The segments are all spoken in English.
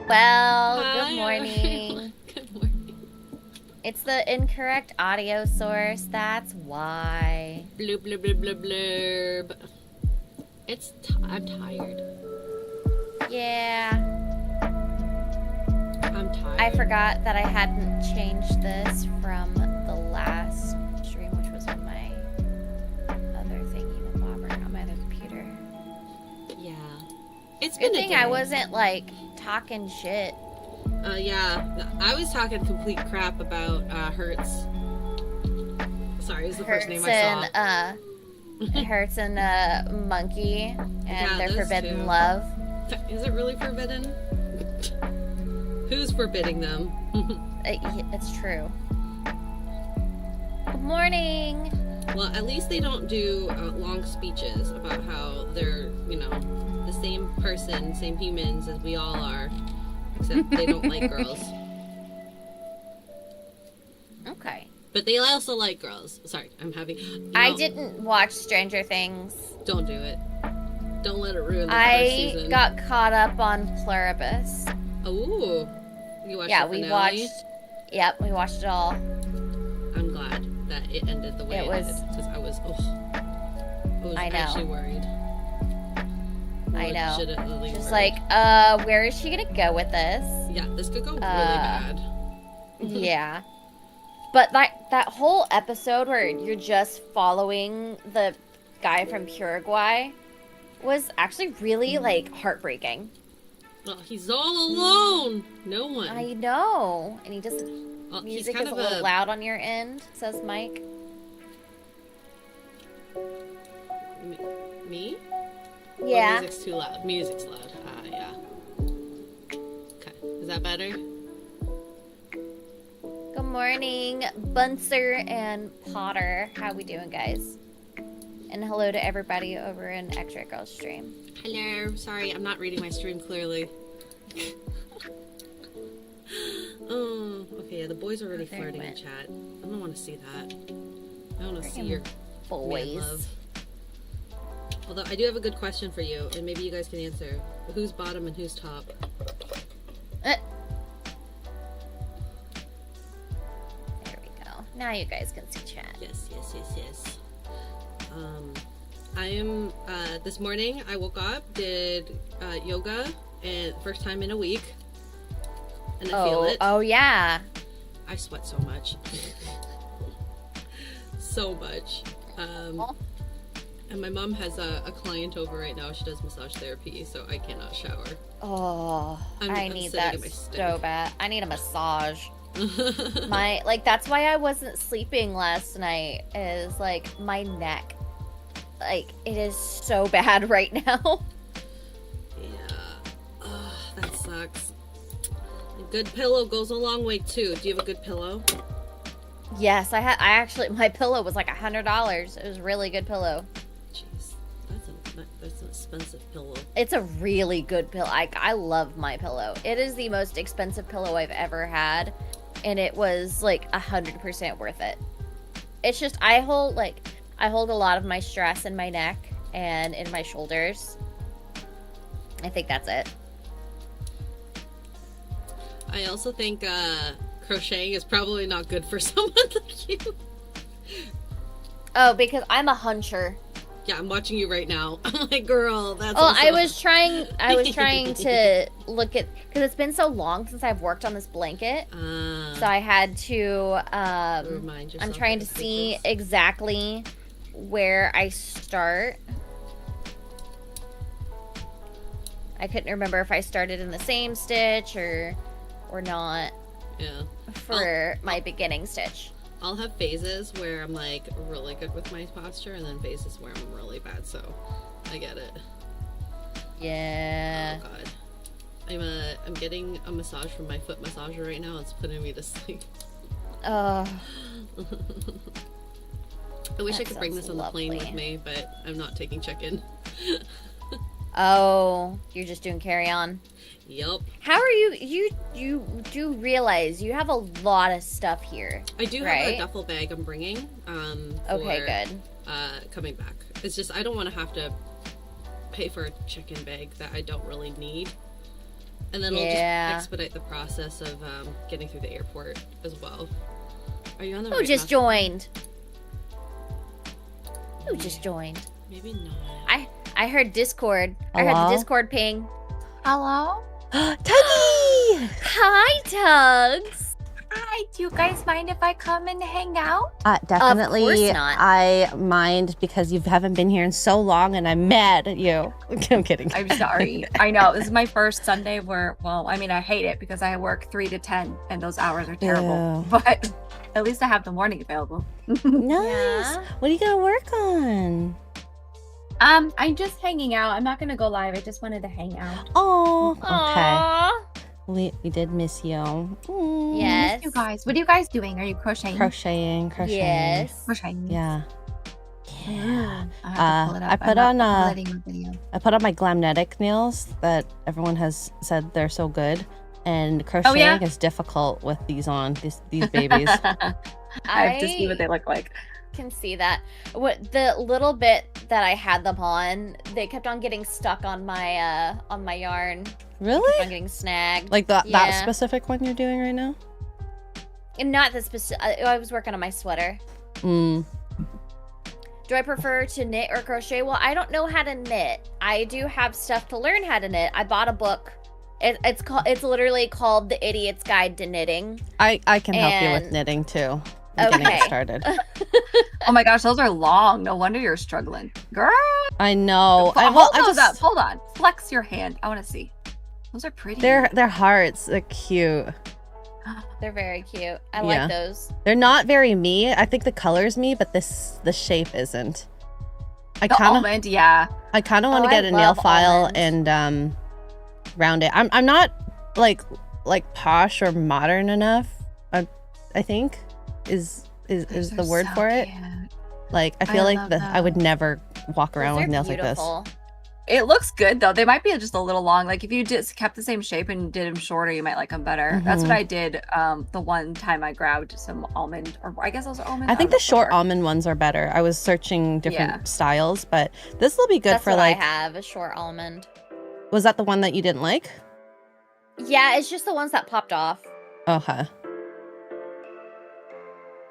Well, Hi, good morning. Good morning. It's the incorrect audio source, that's why. Blurb, blurb, blurb, blurb, blurb. I'm tired. Yeah, I'm tired. I forgot that I hadn't changed this from the last stream, which was on my other thingy, on my other computer. Yeah. It's Good been a thing day. I wasn't, like, talking shit. Yeah. I was talking complete crap about Hertz. Sorry, is the first name I saw. Hertz and Monkey and Yeah, their those forbidden two. love. Is it really forbidden? Who's forbidding them? It's true. Good morning. Well, at least they don't do long speeches about how they're, the same person, same humans as we all are, except they don't like girls. Okay. But they also like girls. Sorry, I'm having... I didn't watch Stranger Things. Don't do it. Don't let it ruin the first season. I got caught up on Pluribus. Ooh. You watched Yeah, the we finale? watched... Yep, we watched it all. I'm glad that it ended the way it was... did, because I was actually worried. I know. Legitimately Just worried. like, where is she gonna go with this? Yeah, this could go really bad. Yeah. But that whole episode where you're just following the guy from Uruguay was actually really, like, heartbreaking. Well, he's all alone. No one. I know. And he just... Well, music he's is a little loud on your end, says Mike. Me? Yeah. Oh, music's too loud. Music's loud. Yeah. Okay. Is that better? Good morning, Bunser and Potter. How we doing, guys? And hello to everybody over in Xray Girl stream. Hello. Sorry, I'm not reading my stream clearly. Oh, okay. Yeah, the boys are already flirting in chat. I don't want to see that. I don't want to see your boys. man love. Although I do have a good question for you, and maybe you guys can answer. Who's bottom and who's top? There we go. Now you guys can see chat. Yes. I am, this morning I woke up, did yoga, and first time in a week, and I feel it. Oh, yeah. I sweat so much. So much. And my mom has a client over right now. She does massage therapy, so I cannot shower. Oh, I need that so stick. bad. I need a massage. That's why I wasn't sleeping last night, is, like, my neck. Like, it is so bad right now. Yeah. That sucks. A good pillow goes a long way, too. Do you have a good pillow? Yes, my pillow was like $100. It was a really good pillow. Jeez. That's an expensive pillow. It's a really good pillow. I love my pillow. It is the most expensive pillow I've ever had, and it was like 100% worth it. It's just I hold a lot of my stress in my neck and in my shoulders. I think that's it. I also think crocheting is probably not good for someone like you. Oh, because I'm a huncher. Yeah, I'm watching you right now. I'm like, girl, that's. Oh, I was trying to look at, because it's been so long since I've worked on this blanket, so I had to. Remind yourself. I'm trying to see exactly where I start. I couldn't remember if I started in the same stitch or not. Yeah. For my beginning stitch. I'll have phases where I'm like really good with my posture, and then phases where I'm really bad. So I get it. Yeah. Oh god. I'm getting a massage from my foot massager right now. It's putting me to sleep. Oh. I wish I could bring this on the plane with me, but I'm not taking check-in. Oh, you're just doing carry-on. Yep. How are you do realize you have a lot of stuff here. I do have a duffel bag I'm bringing. Okay, good. Coming back. It's just I don't want to have to pay for a check-in bag that I don't really need. And then it'll just expedite the process of getting through the airport as well. Are you on the right Who just path? joined? Who just joined? Maybe not. I heard Discord. Hello? I heard the Discord ping. Hello? Tuggy! Hi, Tugs. Hi, do you guys mind if I come and hang out? Definitely. Of course not. I mind because you haven't been here in so long and I'm mad at you. I'm kidding. I'm sorry. I know, this is my first Sunday where, well, I mean, I hate it because I work 3 to 10 and those hours are terrible. Ew. But at least I have the morning available. Nice. Yeah. What are you going to work on? I'm just hanging out. I'm not going to go live. I just wanted to hang out. Oh, okay. Aww. We did miss you. Mm. Yes. You guys, what are you guys doing? Are you crocheting? Crocheting. Yes. Crocheting. Yeah. Yeah. I have to pull it up. I put I'm on, not uploading a video. I put on my Glamnetic nails that everyone has said they're so good. And crocheting is difficult with these on, these babies. I have to see what they look like. Can see that. What the little bit that I had them on, they kept on getting stuck on my yarn. Kept on Really? getting snagged. Like that Yeah. specific one you're doing right now? And not the specific. I was working on my sweater. Mm. Do I prefer to knit or crochet? Well, I don't know how to knit. I do have stuff to learn how to knit. I bought a book. It's literally called The Idiot's Guide to Knitting. I can help you with And- knitting too. I'm getting Okay. it started. Oh my gosh, those are long. No wonder you're struggling. Girl, I know. hold those up. Hold on. Flex your hand. I want to see. Those are pretty. They're hearts. They're cute. They're very cute. I Yeah. like those. They're not very me. I think the color's me, but the shape isn't. I The kind of almond, yeah. want to Oh, get I a nail love file almonds. and round it. I'm not like posh or modern enough. I think is Those the are word so for it. cute. Like I I feel like love I would never walk around Those with are nails beautiful. like this. It looks good though. They might be just a little long. Like if you just kept the same shape and did them shorter, you might like them better. That's what Mhm. I did. The one time I grabbed some almond, or I guess those are almond. I think don't the short know. almond ones are better. I was searching different Yeah. styles, but this will be good That's for what like. I have, a short almond. Was that the one that you didn't like? Yeah, it's just the ones that popped off. Okay.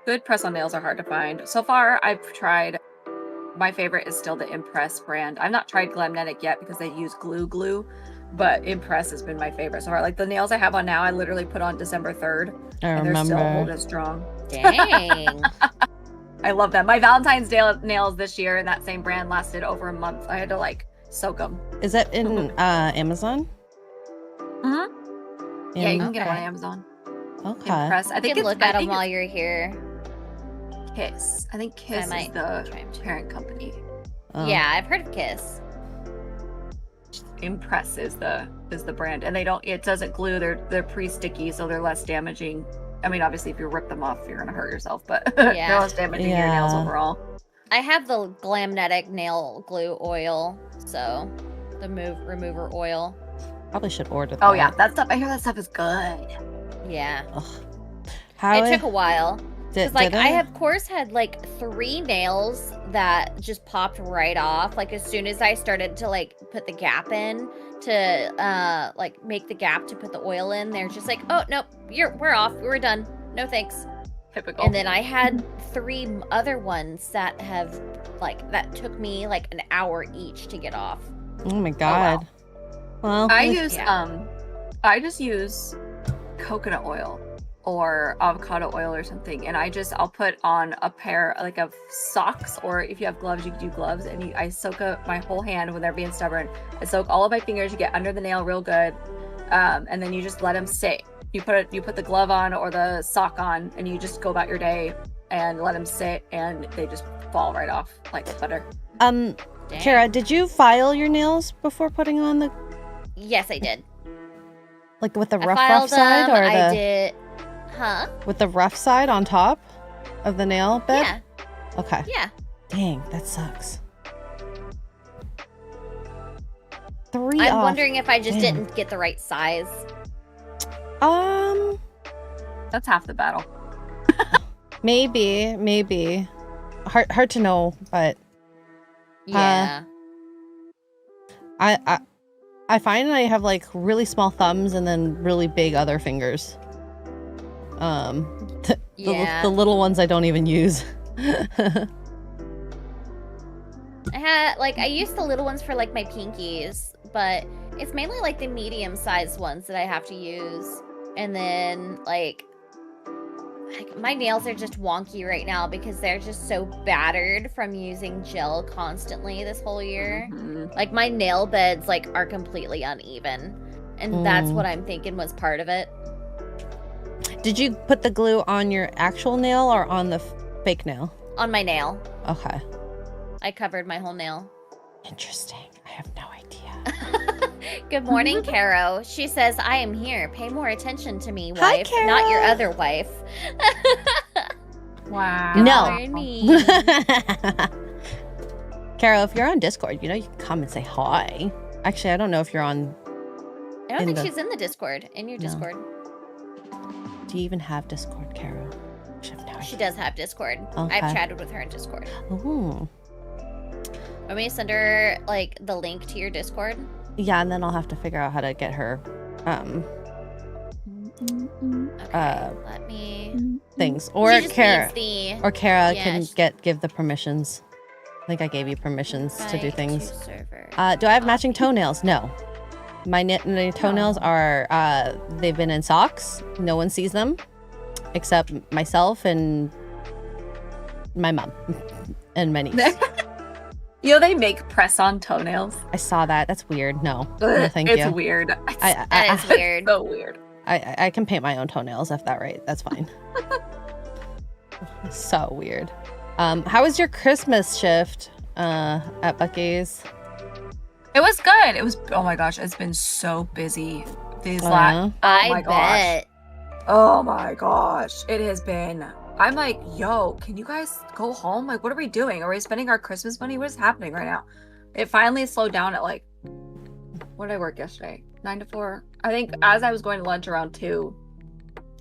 Good press on nails are hard to find. So far, I've tried. My favorite is still the Impress brand. I've not tried Glamnetic yet because they use glue, but Impress has been my favorite so far. Like the nails I have on now, I literally put on December 3rd, I and they're still remember. holding strong. Dang. I love them. My Valentine's Day nails this year in that same brand lasted over a month. I had to like soak them. Is that in Amazon? Mm-hmm. Yeah, you can get them on Okay. Amazon. Okay. Impress. I You think can it's look at I them think while it's you're here. Kiss. I think Kiss is might the try 'em too. parent company. Oh. Yeah, I've heard of Kiss. Impress is the brand, and it doesn't glue. They're pre-sticky, so they're less damaging. I mean, obviously, if you rip them off, you're gonna hurt yourself, but Yeah. they're less damaging to your nails Yeah. overall. I have the Glamnetic nail glue oil, so the remover oil. Probably should order that. Oh yeah, that stuff. I hear that stuff is good. Yeah. Ugh. How It took a while. did, Cause like did I it? have course had like 3 nails that just popped right off. Like as soon as I started to like put the gap in to like make the gap to put the oil in, they're just like, oh nope, we're off. We're done. No thanks. Typical. And then I had 3 other ones that have like that took me like an hour each to get off. Oh my god. Well, I with- use Yeah. I just use coconut oil or avocado oil or something, and I'll put on a pair like of socks, or if you have gloves, you can do gloves, and I soak up my whole hand when they're being stubborn. I soak all of my fingers. You get under the nail real good, and then you just let them sit. You put the glove on or the sock on, and you just go about your day and let them sit, and they just fall right off like butter. Dang. Kara, did you file your nails before putting on the Yes, I did. like with the I rough filed side them, or I the did. Huh? with the rough side on top of the nail bed? Yeah. Okay. Yeah. Dang, that sucks. 3 I'm off. wondering if I just Damn. didn't get the right size. That's half the battle. Maybe. Hard to know, but Yeah. I I find I have like really small thumbs and then really big other fingers. Yeah. The little ones I don't even use. I used the little ones for like my pinkies, but it's mainly like the medium-sized ones that I have to use. And then like my nails are just wonky right now because they're just so battered from using gel constantly this whole year. Like my nail beds like are completely uneven, and that's what I'm thinking was part of it. Did you put the glue on your actual nail or on the fake nail? On my nail. Okay. I covered my whole nail. Interesting. I have no idea. Good morning, Caro. She says, I am here. Pay more attention to me, Hi, wife. Caro. Not your other wife. Wow. Good No. morning. Carol, if you're on Discord, you can come and say hi. Actually, I don't know if you're on. I don't think she's in the Discord. In your No. Discord. Do you even have Discord, Carol? She does have Discord. Okay. I've chatted with her in Discord. Ooh. Want me to send her like the link to your Discord? Yeah, and then I'll have to figure out how to get her Okay, let me. things. Or She just Kara. needs Or Kara Yeah, can give the permissions. I think I gave you permissions to do invite things. to server. Do I have matching toenails? No. My toenails are, they've been in socks. No one sees them except myself and my mom and my niece. They make press-on toenails. I saw that. That's weird. No, no thank you. It's weird. That is weird. So weird. I can paint my own toenails if that right. That's fine. So weird. How was your Christmas shift at Buc-ee's? It was good. It was. Oh my gosh, it's been so busy these last. Oh I my bet. gosh. Oh my gosh, it has been. I'm like, yo, can you guys go home? Like, what are we doing? Are we spending our Christmas money? What is happening right now? It finally slowed down at like, what did I work yesterday? 9 to 4. I think as I was going to lunch around 2,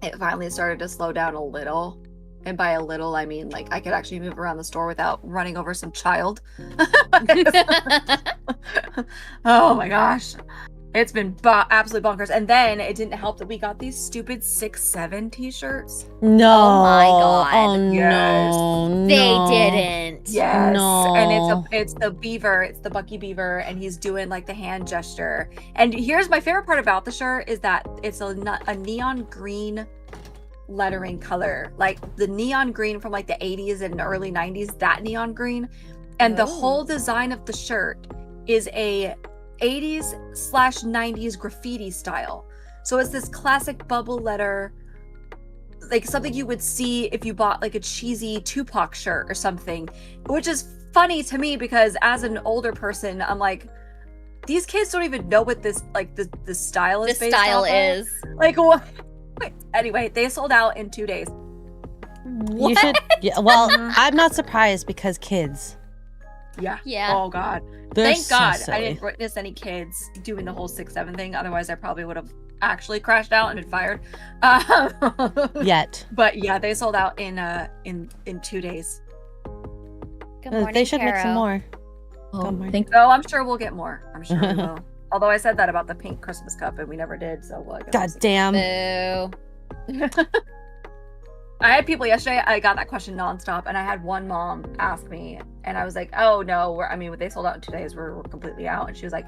it finally started to slow down a little. And by a little, I mean like I could actually move around the store without running over some child. Oh my gosh. It's been absolutely bonkers. And then it didn't help that we got these stupid 6'7" t-shirts. No. Oh my God. Oh Yes. no. They no. didn't. Yes. No. And it's the beaver, it's the Bucky beaver, and he's doing like the hand gesture. And here's my favorite part about the shirt is that it's a neon green lettering color, like the neon green from like the 80s and early 90s, that neon green. And the whole design of the shirt is a 80s/90s graffiti style. So it's this classic bubble letter, like something you would see if you bought like a cheesy Tupac shirt or something, which is funny to me because as an older person, I'm like, these kids don't even know what this like the style is. The style is like what? Anyway, they sold out in 2 days. what? You should. Yeah, well, I'm not surprised because kids. Yeah. Oh God. They're Thank God so I silly. didn't witness any kids doing the whole 6'7" thing. Otherwise, I probably would have actually crashed out and been fired. Yet. But yeah, they sold out in 2 days. Good morning, They should make some Caro. more. Oh, Good morning. thank So I'm sure we'll get more. I'm sure we will. Although I said that about the pink Christmas cup and we never did. So well, I guess God damn. Boo. I had people yesterday. I got that question nonstop, and I had one mom ask me, and I was like, "Oh no, they sold out in 2 days. We're completely out." And she was like,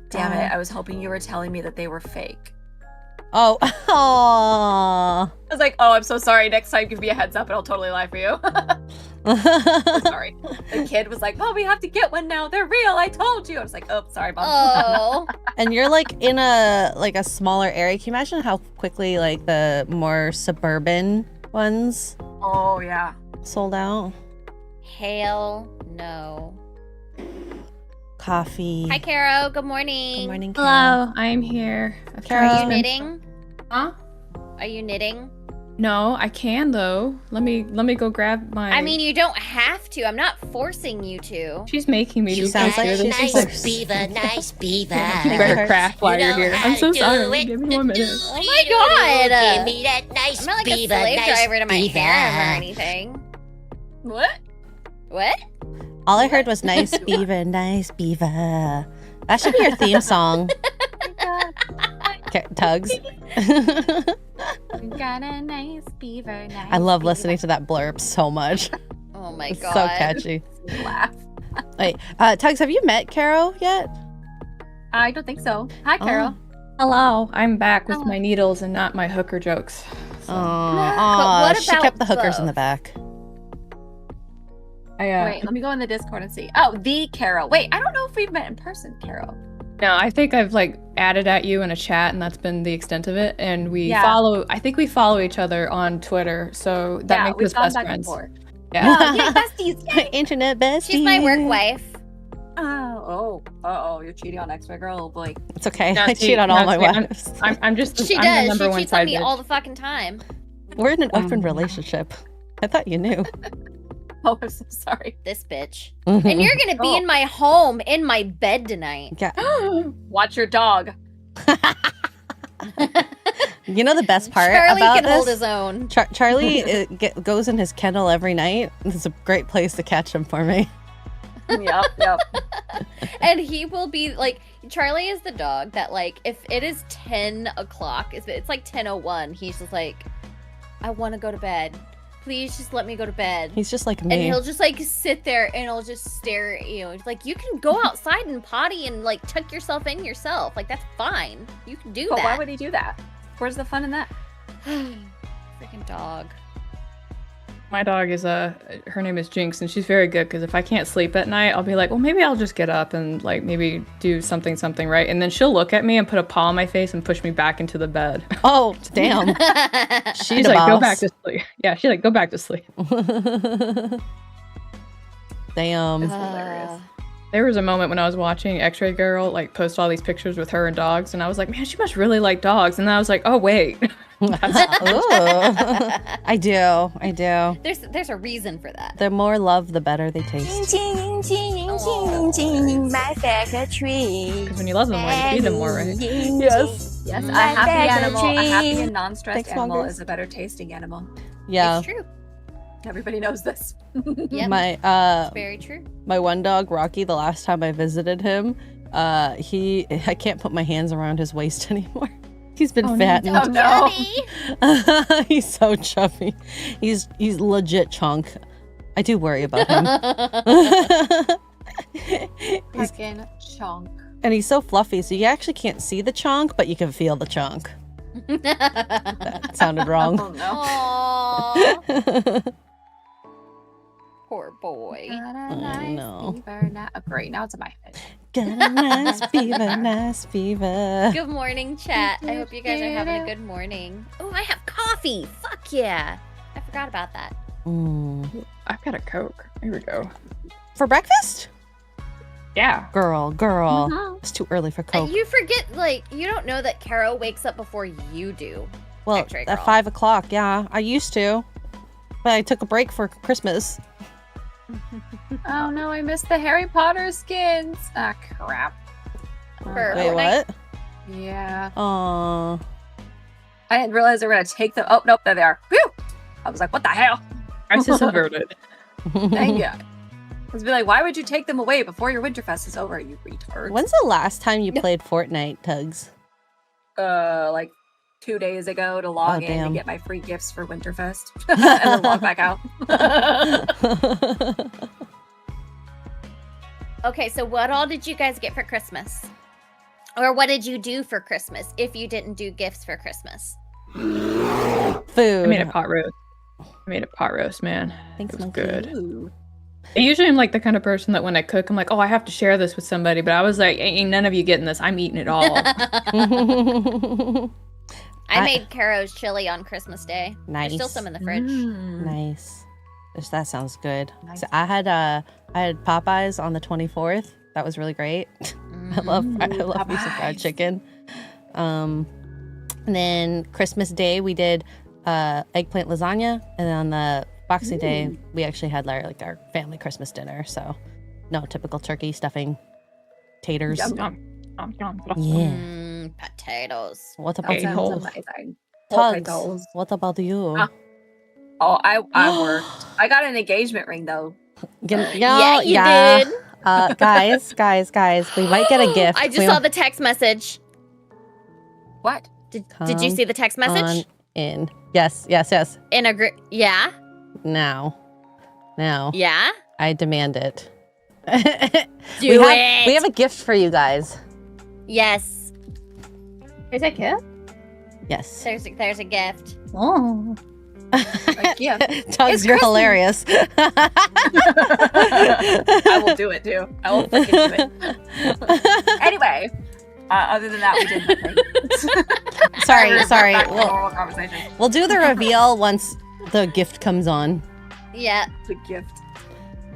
"Damn it! I was hoping you were telling me that they were fake." Oh. Aww. I was like, "Oh, I'm so sorry. Next time, give me a heads up, and I'll totally lie for you." So sorry. The kid was like, "Mom, we have to get one now. They're real. I told you." I was like, "Oh, sorry, Mom." Oh. And you're like in a smaller area. Can you imagine how quickly like the more suburban ones Oh yeah. sold out? Hell no. Coffee. Hi, Caro. Good morning. Good morning, Carol. Hello, I'm here. I've Carol. Are just you been- knitting? Huh? Are you knitting? No, I can though. Let me go grab my. I mean, you don't have to. I'm not forcing you to. she's making me do sounds like something. she's nice beaver, nice beaver. Grab a craft while You you're know here. how I'm so to sorry. do it. Give me 1 minute. Oh my God. Give me that nice I'm not like beaver, a slave nice driver to my beaver. harem or anything. What? What? All I heard was nice beaver, nice beaver. That should be your theme song. Okay, Tugs. Got a nice beaver. Nice I love beaver. listening to that blurb so much. Oh my It's god. so catchy. Laugh. Wait, Tugs, have you met Caro yet? I don't think so. Hi, Carol. Hello, I'm back with my needles and not my hooker jokes. So. what She about kept the hookers in the Clove? back. Wait, let me go in the Discord and see. Oh, the Carol. Wait, I don't know if we've met in person, Carol. No, I think I've like added at you in a chat, and that's been the extent of it. And we Yeah. follow. I think we follow each other on Twitter, so that makes we've us gone best back and friends. forth. Yeah. Oh, yeah, besties. Internet bestie. She's my work wife. Oh, you're cheating on Xray Girl. Oh boy. It's okay. No, I see, cheat on no, all my see, I'm- wives. I'm just. She I'm does. The number She one cheats on side me bitch. all the fucking time. We're in an open relationship. I thought you knew. Oh, I'm so sorry. This bitch. And you're gonna be in my home, in my bed tonight. Yeah. Watch your dog. You know the best part Charlie about can this? hold his own. Charlie goes in his kennel every night. It's a great place to catch him for me. Yep. And he will be like, Charlie is the dog that, like, if it is 10 o'clock, it's like 10:01, he's just like, I want to go to bed. Please just let me go to bed. He's just like And me. he'll just like sit there and he'll just stare at you. He's like, you can go outside and potty and like tuck yourself in yourself. Like, that's fine. You can do But that. why would he do that? Where's the fun in that? Freaking dog. My dog is her name is Jinx, and she's very good because if I can't sleep at night, I'll be like, well, maybe I'll just get up and like maybe do something right, and then she'll look at me and put a paw on my face and push me back into the bed. Oh, damn. She's She's a like, go boss. back to sleep. Yeah, she's like, go back to sleep. Damn. It's hilarious. There was a moment when I was watching Xray Girl like post all these pictures with her and dogs, and I was like, man, she must really like dogs. And then I was like, oh wait, Ooh. I do. There's a reason for that. The more love, the better they taste. My factory. because when you love them more, you feed them more, right? Yes. Yes, a My happy animal, a factory. happy and non-stressed Thanks, animal Mongers. is a better tasting animal. Yeah. It's true. Everybody knows this. Yep. My It's very true. my one dog Rocky, the last time I visited him, I can't put my hands around his waist anymore. He's been fattened. Oh no. Chubby. He's so chubby. He's legit chunk. I do worry about him. Fucking chunk. And he's so fluffy, so you actually can't see the chunk, but you can feel the chunk. That sounded wrong. Oh no. Aww. Poor boy. Got a I nice know. beaver. Great, now it's in my head. Got a nice beaver, nice beaver. Good morning, chat. I hope you guys are having a good morning. Oh, I have coffee. Fuck yeah. I forgot about that. Mm. I've got a Coke. Here we go. For breakfast? Yeah. Girl. Mhm. It's too early for Coke. You forget, like, you don't know that Caro wakes up before you do. Well, Xray at Girl. 5 o'clock, yeah. I used to. But I took a break for Christmas. Oh no, I missed the Harry Potter skins. Ah, crap. For Wait, Fortnite? what? Yeah. Aw. I didn't realize they were gonna take them. Oh, nope, there they are. Whew! I was like, what the hell? Crisis averted. Dang it. I was be like, why would you take them away before your Winterfest is over, you retard? When's the last time you played Fortnite, Tugs? Like 2 days ago to log in damn. to get my free gifts for Winterfest. And then log back out. Okay, so what all did you guys get for Christmas? Or what did you do for Christmas if you didn't do gifts for Christmas? Food. I made a pot roast, man. Thanks, It was Monkey. good. Ooh. I usually am like the kind of person that when I cook, I'm like, oh, I have to share this with somebody. But I was like, ain't none of you getting this. I'm eating it all. I made Caro's chili on Christmas Day. Nice. There's still some in the fridge. Nice. That sounds good. Nice. So I had Popeyes on the 24th. That was really great. I love me some fried Popeyes. chicken. And then Christmas Day we did eggplant lasagna, and then on the Boxing Day we actually had our family Christmas dinner. So no typical turkey stuffing, taters. Yum. Yeah. Potatoes. What That about Okay, sounds hold. amazing. Tugs? Potatoes. What about you? Ah. Oh, I worked. I got an engagement ring though. Yeah, you did. Guys, we might get a gift. I just saw the text message. What? Did you see the text message? In. Yes. In a group? Yeah. Now. Yeah. I demand it. Do We have a gift for you guys. Yes. Is that gift? Yes. There's a gift. Oh. Yeah. Tugs, you're hilarious. I will do it too. I will freaking do it. Anyway, other than that, we did nothing. Sorry. Back to normal conversation. We'll do the reveal once the gift comes on. Yeah. The gift.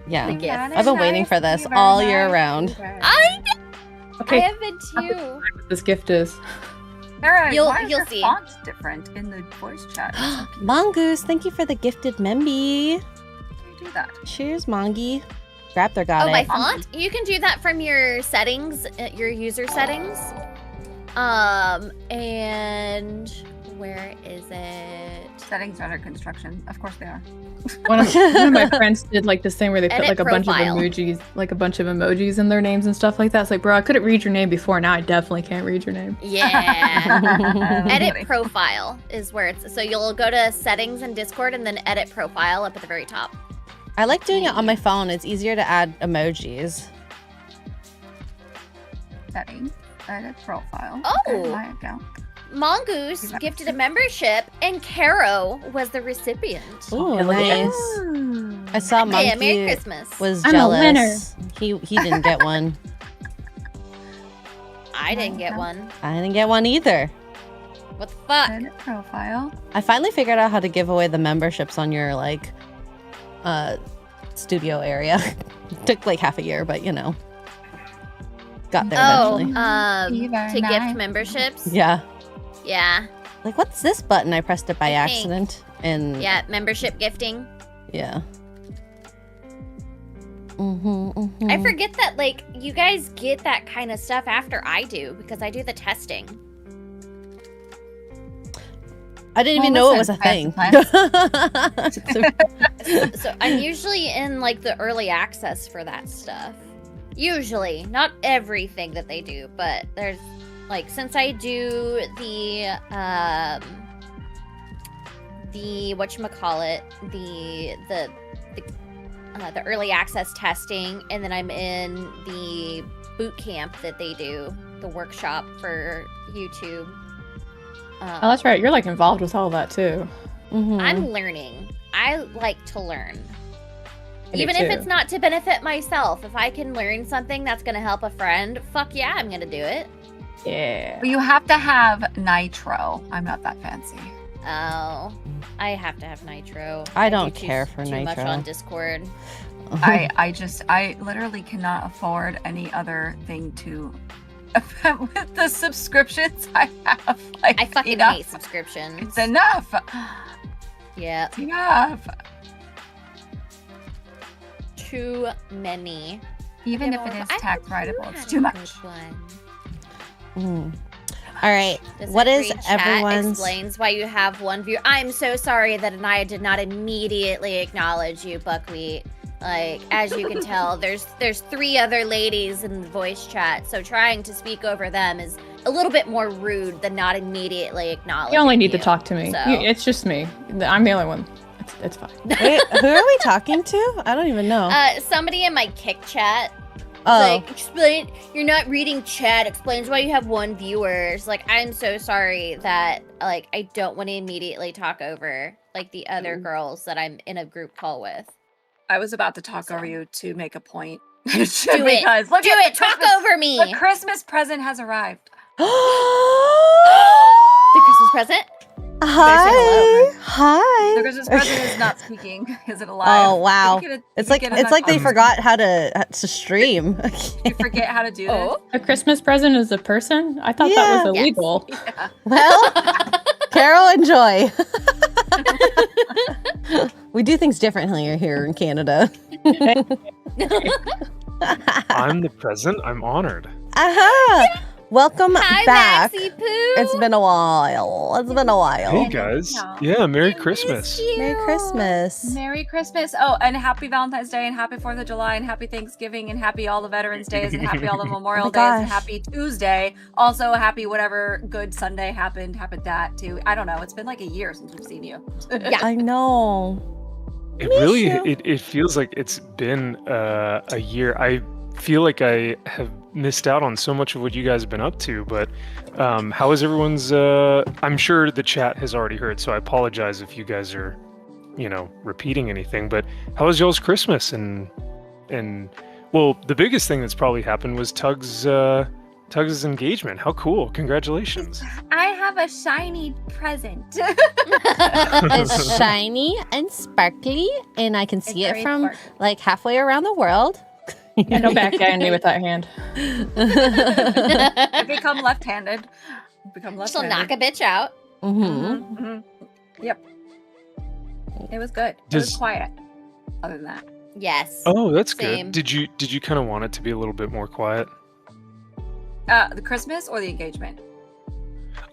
Yeah. The gift. I've been waiting for this all year round. I Okay. have been too. What this gift is. Sarah, You'll why is your see. font different in the voice chat? Mongoose, thank you for the gifted memby. How do you do that? Cheers, Mongy. Raptor got Oh, it. my font? You can do that from your settings, your user settings. And where is it? Settings under construction. Of course they are. One of my friends did like this thing where they put Edit like a bunch of profile. emojis in their names and stuff like that. It's like, bro, I couldn't read your name before. Now I definitely can't read your name. Yeah. Edit Funny. profile is where it's. So you'll go to settings in Discord and then edit profile up at the very top. I like doing it on my phone. It's easier to add emojis. Settings. Edit profile. Oh. Okay, my account. Mongoose gifted a membership, and Caro was the recipient. Ooh, nice. I saw Yeah, Merry Monkey Christmas. was I'm a jealous. winner. He didn't get one. I didn't get one. I didn't get one either. What the fuck? Edit profile. I finally figured out how to give away the memberships on your studio area. Took like half a year, but got there Oh, eventually. to gift memberships. Yeah. Yeah, Like, what's this button? I pressed it by I think. accident. And yeah. Membership gifting. yeah. I forget that like you guys get that kind of stuff after I do because I do the testing. I didn't even Well, know it was a listen, thing. So I'm usually in like the early access for that stuff. Usually, not everything that they do, but there's like since I do the whatchamacallit, the early access testing, and then I'm in the boot camp that they do, the workshop for YouTube. Oh, that's right. You're like involved with all that too. I'm learning. I like to learn. I do Even if too. it's not to benefit myself, if I can learn something that's going to help a friend, fuck yeah, I'm going to do it. Yeah. But you have to have nitro. I'm not that fancy. Oh, I have to have nitro. I don't do care too- for too nitro. much on Discord. I literally cannot afford any other thing to. With the subscriptions I have, like, I fucking enough. hate subscriptions. It's enough. Yeah, It's enough. too many. Even if it is tax writable, it's too much. All right. This What is agreed chat everyone's? explains why you have one view. I'm so sorry that Anaya did not immediately acknowledge you, Buckwheat. Like, as you can tell, there's 3 other ladies in the voice chat, so trying to speak over them is a little bit more rude than not immediately acknowledging You only need to talk to me. so- It's just me. I'm the only one. It's fine. Wait, who are we talking to? I don't even know. Somebody in my kick chat. Oh, Like, explain, you're not reading chat, explains why you have 1 viewer. It's like, I'm so sorry that, like, I don't want to immediately talk over, like, the other girls that I'm in a group call with. I was about to talk over you to make a point. Do it. Because look Do at it. Talk over me. The Christmas present has arrived. The Christmas present? hi. The Hi. Christmas present is not speaking. Is it alive? Oh wow. Did you get It's did you like get it's enough like they time? forgot how to stream. You forget how to do Oh. A Christmas present is a person? I thought that Yeah. was Yes. illegal. this. Yeah. Well, Carol, enjoy. We do things differently here in Canada. I'm the present. I'm honored. Aha! Welcome Hi, back. Maxie Poo. It's been a while. It's been a while. Hey guys. Yeah, Merry Christmas. Merry Christmas. Merry Christmas. Oh, and happy Valentine's Day, and happy 4th of July, and happy Thanksgiving, and happy all the Veterans Days, and happy all the Memorial Days, and happy Tuesday. Also, happy whatever good Sunday happened that too. I don't know. It's been like a year since we've seen you. Yeah. I know. It really it feels like it's been a year. I feel like I have missed out on so much of what you guys have been up to, but how is everyone's I'm sure the chat has already heard, so I apologize if you guys are, repeating anything, but how was y'all's Christmas? And well, the biggest thing that's probably happened was Tug's engagement. How cool. Congratulations. I have a shiny present. It's shiny and sparkly, and I can see it from like halfway around the world. Yeah, no backhand me with that hand. I become left-handed. She'll knock a bitch out. Yep. It was good. It was quiet. Other than that. Yes. Oh, that's Same. good. Did you kind of want it to be a little bit more quiet? The Christmas or the engagement?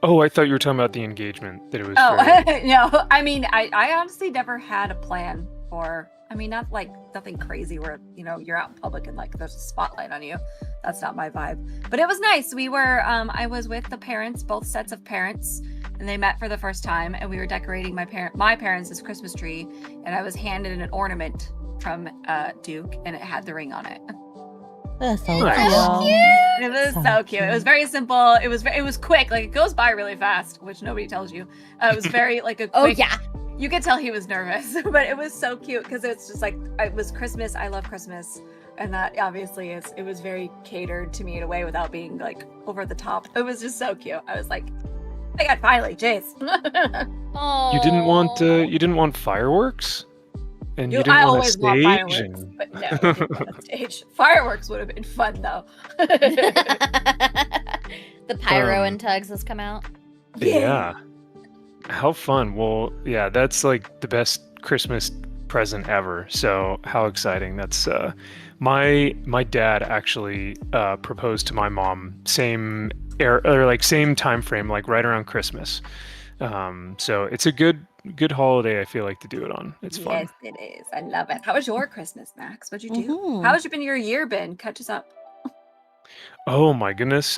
Oh, I thought you were talking about the engagement. That it was. No. I mean, I honestly never had a plan for. I mean, nothing crazy where you're out in public and like there's a spotlight on you. That's not my vibe. But it was nice. We were. I was with the parents, both sets of parents, and they met for the first time. And we were decorating my parents' Christmas tree, and I was handed an ornament from Duke, and it had the ring on it. That's so Nice. cute. It was so cute. It was very simple. It was quick. Like it goes by really fast, which nobody tells you. It was very like a quick. Oh yeah. You could tell he was nervous, but it was so cute because it's just like it was Christmas. I love Christmas, and that obviously it was very catered to me in a way without being like over the top. It was just so cute. I was like, I got finally, Jace. Oh. You didn't want fireworks, and you didn't I want a always want stage. fireworks, but no, I didn't want a stage. Fireworks would have been fun though. The pyro and Tugs has come out. Yeah. How fun. Well, yeah, that's like the best Christmas present ever. So how exciting. That's my dad actually proposed to my mom same time frame, like right around Christmas. So it's a good holiday, I feel like, to do it on. It's fun. Yes, it is. I love it. How was your Christmas, Max? What'd you do? How has your year been? Catch us up. Oh my goodness.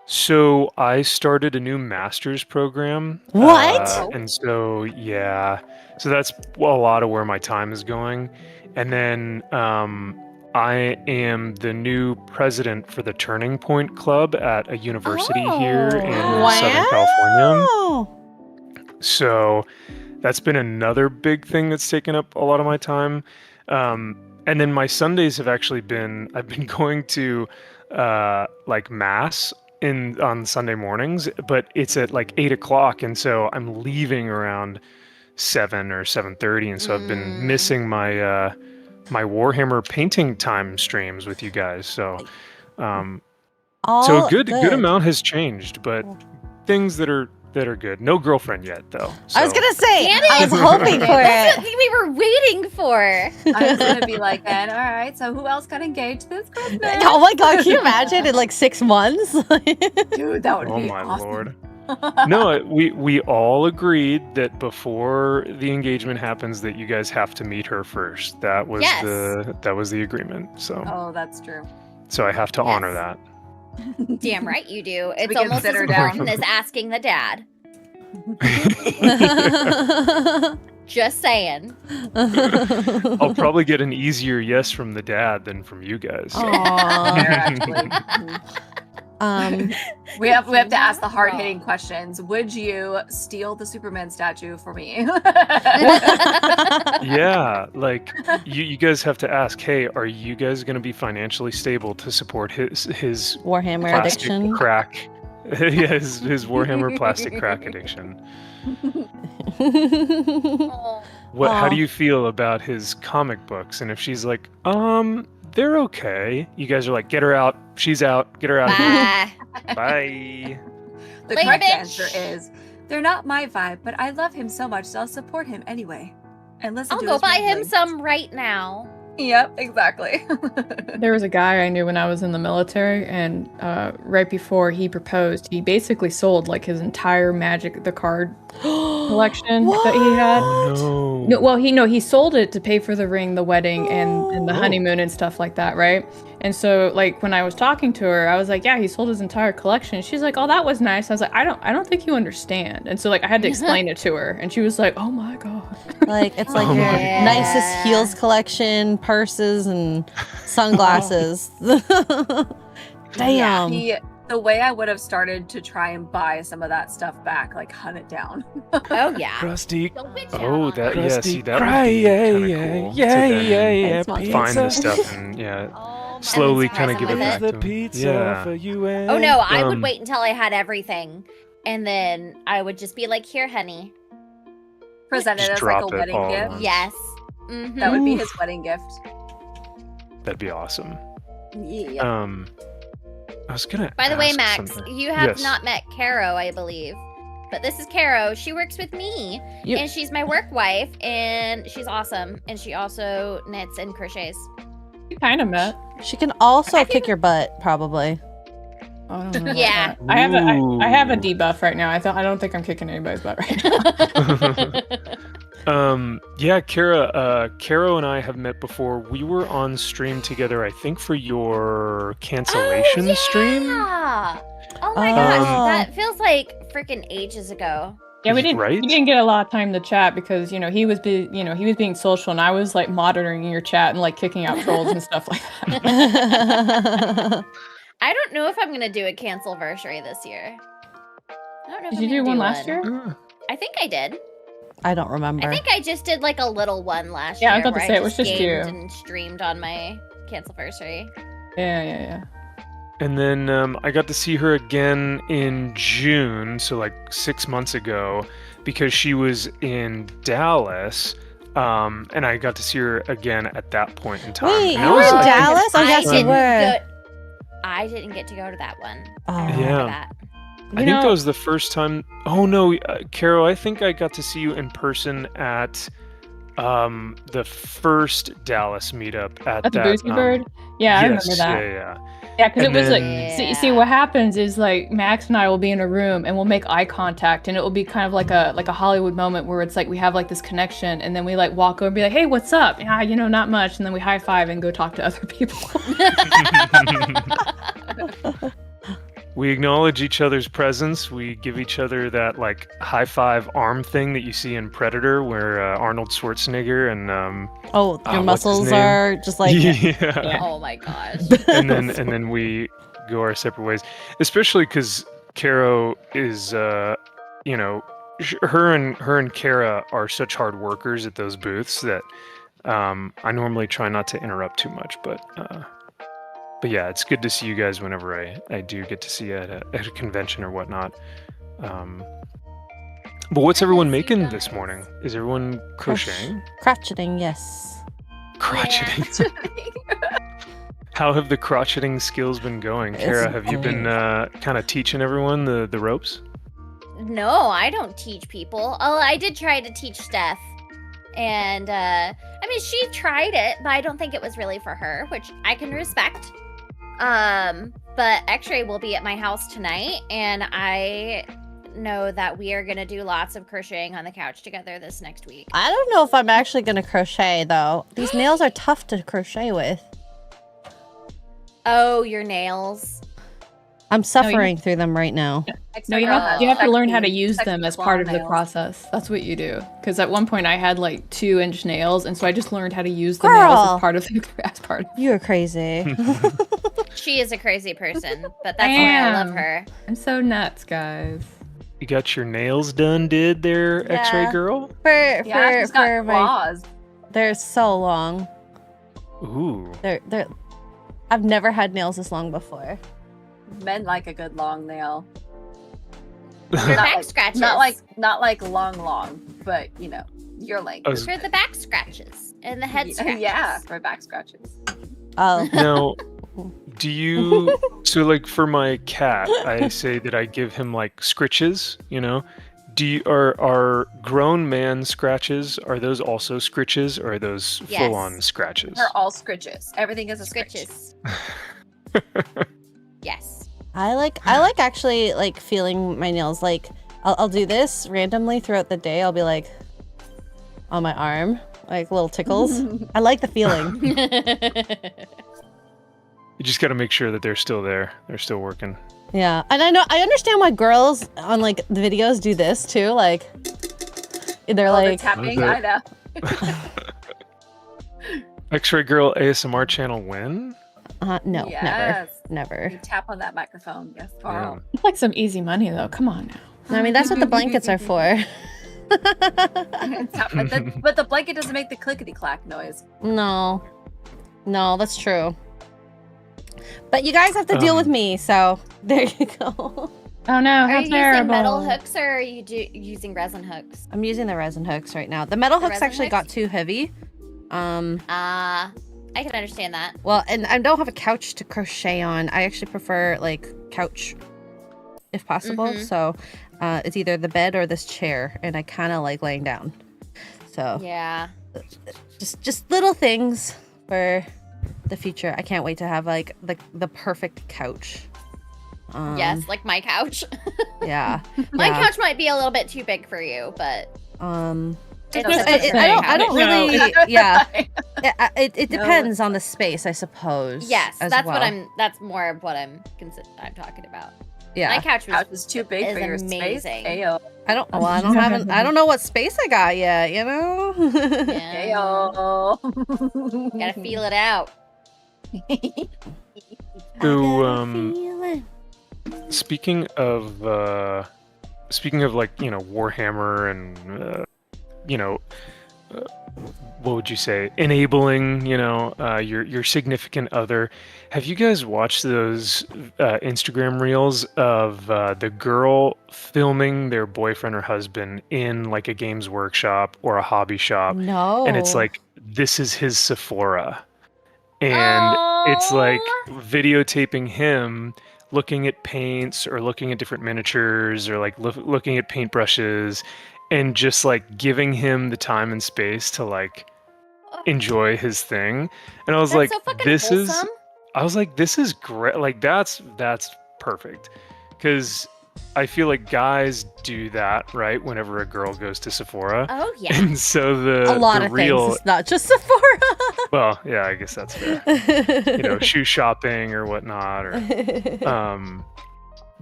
So I started a new master's program. What? And so, yeah. So that's a lot of where my time is going. And then I am the new president for the Turning Point Club at a university here in Southern California. So that's been another big thing that's taken up a lot of my time. And then my Sundays have actually been, I've been going to like mass on Sunday mornings, but it's at like 8:00, and so I'm leaving around 7 or 7:30, and so I've been missing my my Warhammer painting time streams with you guys. So so a good amount has changed, but things that are good. No girlfriend yet though. So. I was gonna say, Damn I was hoping for That's it. what we were waiting for. I was gonna be like, then all right. So who else got engaged this Christmas? Oh my god, can you imagine in like 6 months? Dude, that would Oh be my awesome. lord. No, we all agreed that before the engagement happens that you guys have to meet her first. That was Yes. the agreement. So Oh, that's true. I have to honor Yes. that. Damn right you do. It's we can almost sit as her down. important as asking the dad. Just saying. I'll probably get an easier yes from the dad than from you guys. so. Fair, Aw. we have to ask the hard-hitting questions. Would you steal the Superman statue for me? Yeah, like you guys have to ask, hey, are you guys going to be financially stable to support his Warhammer plastic addiction. crack? Yeah, his Warhammer plastic crack addiction. Oh. What? How Aw. do you feel about his comic books? And if she's like, they're okay. You guys are like, get her out. She's out. Get her out. Bye. Bye. The Later, correct bitch. answer is, they're not my vibe, but I love him so much, so I'll support him anyway. And listen I'll to go his buy him ramblings. some right now. Yep, exactly. There was a guy I knew when I was in the military, and right before he proposed, he basically sold like his entire Magic the Card collection that he had. Oh No, well, he sold it to pay for the ring, the wedding, and the honeymoon and stuff like that, right? And so, like, when I was talking to her, I was like, "Yeah, he sold his entire collection." She's like, "Oh, that was nice." I was like, "I don't think you understand." And so, like, I had to explain it to her, and she was like, "Oh my god!" Like it's like Oh your my nicest heels collection, purses, and sunglasses. Damn. The way I would have started to try and buy some of that stuff back, like hunt it down. Oh yeah. Crusty. Don't bitch out Oh, on that it. yeah. See, that Cry, would be yeah, kind of yeah, cool. yeah, to then yeah, yeah, Thanks, Mom. find the pizza. stuff and yeah, Oh, slowly Evan's kind of give it present back with Here's to the him. pizza Yeah. for you and Oh no, I would Um, wait until I had everything, and then I would just be like, "Here, honey." Present Just it as like drop a it wedding all at gift. once. Yes. Mhm. That would be Oof. his wedding gift. That'd be awesome. Yeah. I was gonna. By the way, ask Max, something. you have Yes. not met Caro, I believe. But this is Caro. She works with me, You- and she's my work wife, and she's awesome. And she also knits and crochets. We kind of met. She can also kick your butt, probably. I don't know about Yeah. that. I have a Ooh. debuff right now. I don't think I'm kicking anybody's butt right now. Yeah, Caro and I have met before. We were on stream together, I think, for your cancellation stream. Yeah. Oh my Oh. gosh, that feels like freaking ages ago. Yeah, we didn't. Right? We didn't get a lot of time to chat because he was he was being social, and I was like monitoring your chat and like kicking out trolls and stuff like that. I don't know if I'm gonna do a cancelversary this year. I don't know if Did I'm you do gonna one last year? I think I did. I don't remember. I think I just did like a little one last Yeah, I year. was about to where say, it was just gamed you. and streamed on my cancelversary. Yeah. And then I got to see her again in June, so like 6 months ago, because she was in Dallas. And I got to see her again at that point in time. Wait, And you that were was, in I think, Dallas? Oh, yes, you didn't were. I didn't get to go to that one. Oh. I remember Yeah. that. I think that was the first time. Oh no, Caro, I think I got to see you in person at the first Dallas meetup at At the that, Boozy Bird. Yeah, I remember yes, that. Yeah. Yeah, because it And was like, then- see, what happens is like Max and I will be in a room and we'll make eye contact, and it will be kind of like a Hollywood moment where it's like we have like this connection, and then we like walk over and be like, "Hey, what's up?" Yeah, not much, and then we high five and go talk to other people. We acknowledge each other's presence. We give each other that like high five arm thing that you see in Predator, where Arnold Schwarzenegger and Oh, your what's his muscles name? are just like yeah. Oh my gosh. and then we go our separate ways. Especially because Caro is, her and Kara are such hard workers at those booths that I normally try not to interrupt too much. But yeah, it's good to see you guys whenever I do get to see you at a convention or whatnot. But what's everyone making this morning? Is everyone crocheting? crocheting, yes. Crocheting. How have the crocheting skills been going? It's Kara, have you been kind of teaching everyone the ropes? No, I don't teach people. Oh, I did try to teach Steph. And, she tried it, but I don't think it was really for her, which I can respect. But Xray will be at my house tonight, and I know that we are going to do lots of crocheting on the couch together this next week. I don't know if I'm actually going to crochet, though. These nails are tough to crochet with. Oh, your nails. I'm suffering through them right now. No, you have to learn how to use them as part of the process. That's what you do. Because at one point I had like 2-inch nails, and so I just learned how to use the nails Girl. as part of the You're crazy. She is a crazy person, but that's I why I love am. her. I'm so nuts, guys. You got your nails done, there, Yeah. X-Ray Girl? She's got claws. They're so long. Ooh. They're I've never had nails this long before. Men like a good long nail. For back scratches. Not like long, but your length. I was- For the back scratches and the head scratches. Yeah, for back scratches. Oh. Now, do you... So, like, for my cat, I say that I give him, like, scritches, Are grown man scratches, are those also scritches, or are those Yes. full-on scratches? They're all scritches. Everything is a scritch. Scritches. Yes. I like actually like feeling my nails. Like I'll do this randomly throughout the day. I'll be like on my arm, like little tickles. I like the feeling. You just got to make sure that they're still there. They're still working. Yeah, and I understand why girls on like the videos do this too. Like they're like tapping. Okay. I know. Xray Girl ASMR channel win? no, Yes. never. You tap on that microphone. Yes, Carl. It's like some easy money though. Come on now. I mean, that's what the blankets are for. Tap, but the blanket doesn't make the clickety clack noise. No, that's true. But you guys have to deal with me, so there you go. Oh no, Are how you terrible. using metal hooks or are you using resin hooks? I'm using the resin hooks right now. The metal The hooks resin actually hooks? got too heavy. I can understand that. Well, and I don't have a couch to crochet on. I actually prefer like couch, if possible. Mhm. So it's either the bed or this chair, and I kind of like laying down. So Yeah. just little things for the future. I can't wait to have like the perfect couch. Yes, like my couch. Yeah. My yeah. couch might be a little bit too big for you, but It, That's it- the I don't thing. really. Yeah. It No, depends on the space, I suppose. yes, as that's well. what that's more of what I'm talking about. Yeah. My couch Couch is too big for is your amazing. space. Ayo. I don't. Well, I don't know what space I got yet. You know. Yeah. Ayo. Gotta feel it out. So, speaking of like, you know, Warhammer and you know, what would you say, enabling, you know, your significant other, have you guys watched those Instagram reels of the girl filming their boyfriend or husband in like a Games Workshop or a hobby shop, No. and it's like, this is his Sephora, and it's like videotaping him looking at paints or looking at different miniatures or like looking at paintbrushes, and just like giving him the time and space to like enjoy his thing. And I was That's like, so fucking this wholesome. this is great. Like that's perfect, because I feel like guys do that, right, whenever a girl goes to Sephora. Oh yeah. And so a lot the of reel, things. It's not just Sephora. well, yeah, I guess that's fair. You know, shoe shopping or whatnot, or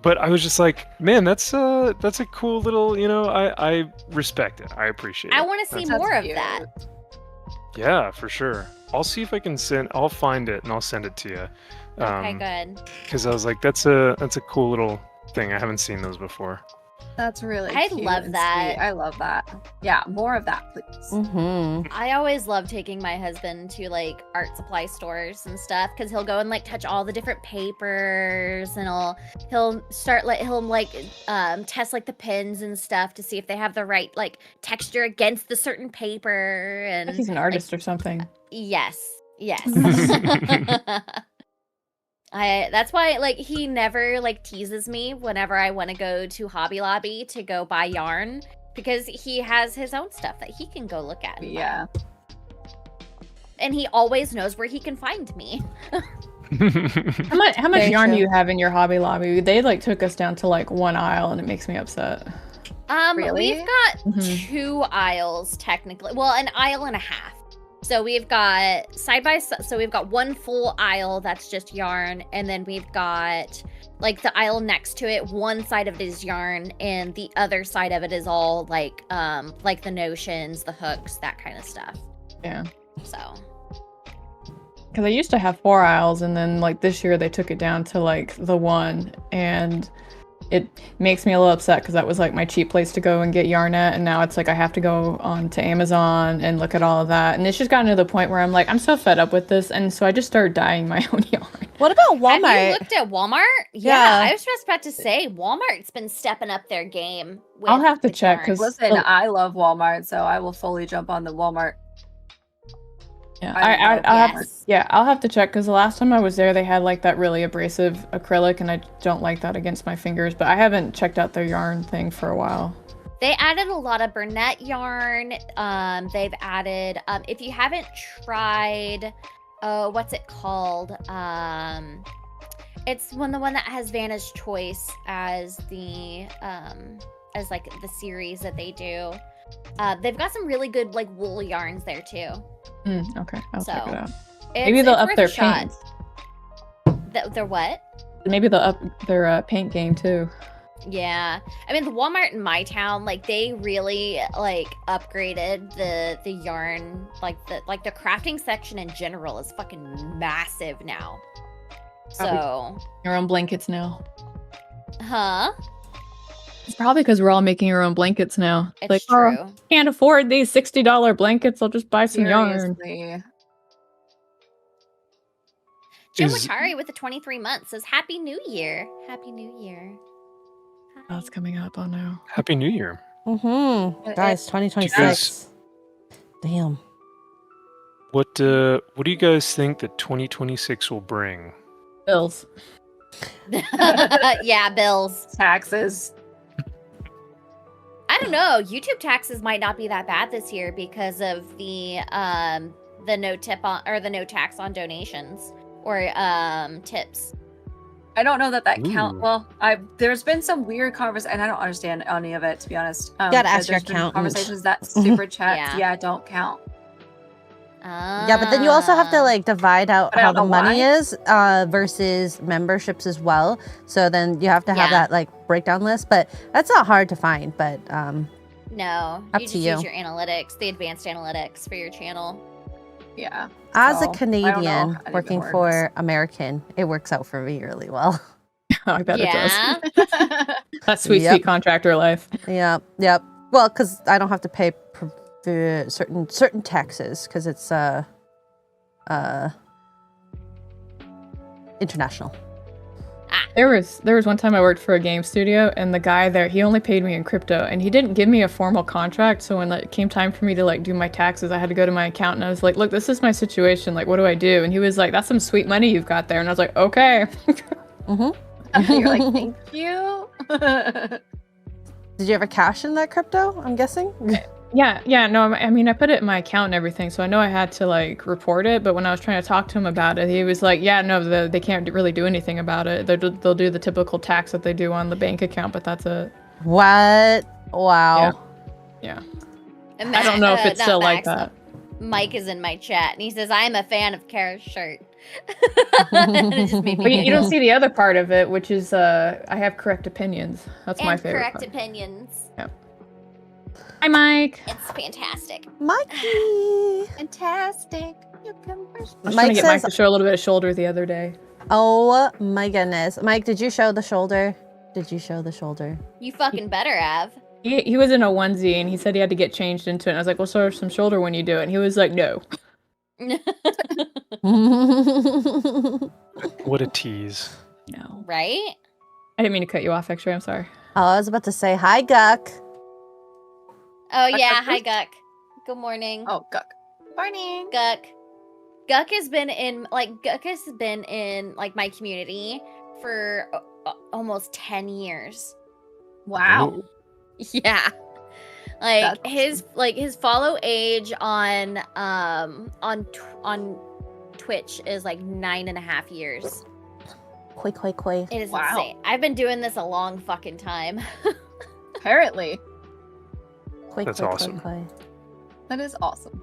but I was just like, man, that's a cool little, you know, I respect it. I appreciate it. I want to see That's more of cute. that. Yeah, for sure. I'll see if I can I'll find it and I'll send it to you. Okay, good. Because I was like, that's a cool little thing. I haven't seen those before. That's really I cute love and that. sweet. I love that. Yeah, more of that, please. Mm-hmm. I always love taking my husband to like art supply stores and stuff because he'll go and like touch all the different papers, and he'll start test like the pens and stuff to see if they have the right like texture against the certain paper. And Like he's an artist or something. yes. That's why like he never like teases me whenever I want to go to Hobby Lobby to go buy yarn, because he has his own stuff that he can go look at. And buy. Yeah. And he always knows where he can find me. How much Very yarn true. do you have in your Hobby Lobby? They like took us down to like one aisle, and it makes me upset. Really? We've got Mhm. 2 aisles technically. Well, an aisle and a half. So we've got side by side. So we've got one full aisle that's just yarn, and then we've got like the aisle next to it. One side of it is yarn, and the other side of it is all like the notions, the hooks, that kind of stuff. Yeah. So Because I used to have 4 aisles, and then like this year they took it down to like the one, and it makes me a little upset because that was like my cheap place to go and get yarn at, and now it's like I have to go on to Amazon and look at all of that, and it's just gotten to the point where I'm like, I'm so fed up with this, and so I just started dyeing my own yarn. What about have you Walmart? looked at Walmart? Yeah. I was just about to say Walmart's been stepping up their game. I'll with have to the check, yarn. 'cause- Listen, Oh. I love Walmart, so I will fully jump on the Walmart. Yeah, I love I'll have yes. I'll have to check because the last time I was there, they had like that really abrasive acrylic, and I don't like that against my fingers. But I haven't checked out their yarn thing for a while. They added a lot of Burnett yarn. They've added, if you haven't tried, what's it called? It's the one that has Vanna's Choice as the, as like the series that they do. They've got some really good like wool yarns there too. Okay, I'll check it out. It's, Maybe they'll it's up worth their a shot. paint. Their what? Maybe they'll up their paint game too. Yeah, I mean the Walmart in my town, like they really like upgraded the yarn, like the crafting section in general is fucking massive now. So Your own blankets now. huh? It's probably because we're all making our own blankets now. It's like, true. oh, can't afford these $60 blankets. I'll just buy some yarn. Seriously. Joe Is- Watari with the 23 months says Happy New Year. Happy New Year. Oh, it's coming up. Oh no. Happy New Year. Guys, 2026. Damn. What do you guys think that 2026 will bring? Bills. Yeah, bills. Taxes. I don't know. YouTube taxes might not be that bad this year because of the no tip on or the no tax on donations or tips. I don't know that count. Ooh. Well, there's been some weird conversation, and I don't understand any of it to be honest. Gotta ask your there's been accountant. Conversations that super chats, Yeah. don't count. Yeah, but then you also have to like divide out But I how don't the know money why. is versus memberships as well. So then you have to have Yeah. that like breakdown list. But that's not hard to find. But No, Up you to just you. use your analytics, the advanced analytics for your channel. Yeah. as So, a I don't know Canadian how it even working works. for American, it works out for me really well. I bet it Yeah. does. That's sweet, Yep. sweet contractor life. Yep. Well, because I don't have to pay certain taxes because it's international. There was one time I worked for a game studio, and the guy there, he only paid me in crypto, and he didn't give me a formal contract. So when it came time for me to like do my taxes, I had to go to my accountant. I was like, "Look, this is my situation. Like, what do I do?" And he was like, "That's some sweet money you've got there." And I was like, "Okay." You're like, thank you. Did you ever cash in that crypto? I'm guessing. Yeah, no, I mean, I put it in my account and everything, so I know I had to like report it. But when I was trying to talk to him about it, he was like, "Yeah, no, they can't really do anything about it. They'll do the typical tax that they do on the bank account, but that's it." What? Wow. Yeah. And I don't know if it's not still like Max, that. Mike is in my chat and he says, I'm a fan of Kara's shirt. And it just made me But you don't giggle. see the other part of it, which is I have correct opinions. That's my And favorite correct part. opinions. Hi, Mike. It's fantastic. Mikey. Fantastic. You can I was Mike trying to get Mike says- to show a little bit of shoulder the other day. Oh my goodness. Mike, did you show the shoulder? Did you show the shoulder? You fucking better have. He was in a onesie and he said he had to get changed into it. And I was like, "Well, show some shoulder when you do it." And he was like, "No." What a tease. No. Right? I didn't mean to cut you off, Xray. I'm sorry. Oh, I was about to say hi, Guck. Oh yeah, hi Guck. Good morning. Oh, Guck. Morning. Guck. Guck has been in like my community for almost 10 years. Wow. Yeah. Like That's his follow age on Twitch is like 9.5 years. Quay. It is Wow. insane. I've been doing this a long fucking time. Apparently. That's awesome. That is awesome.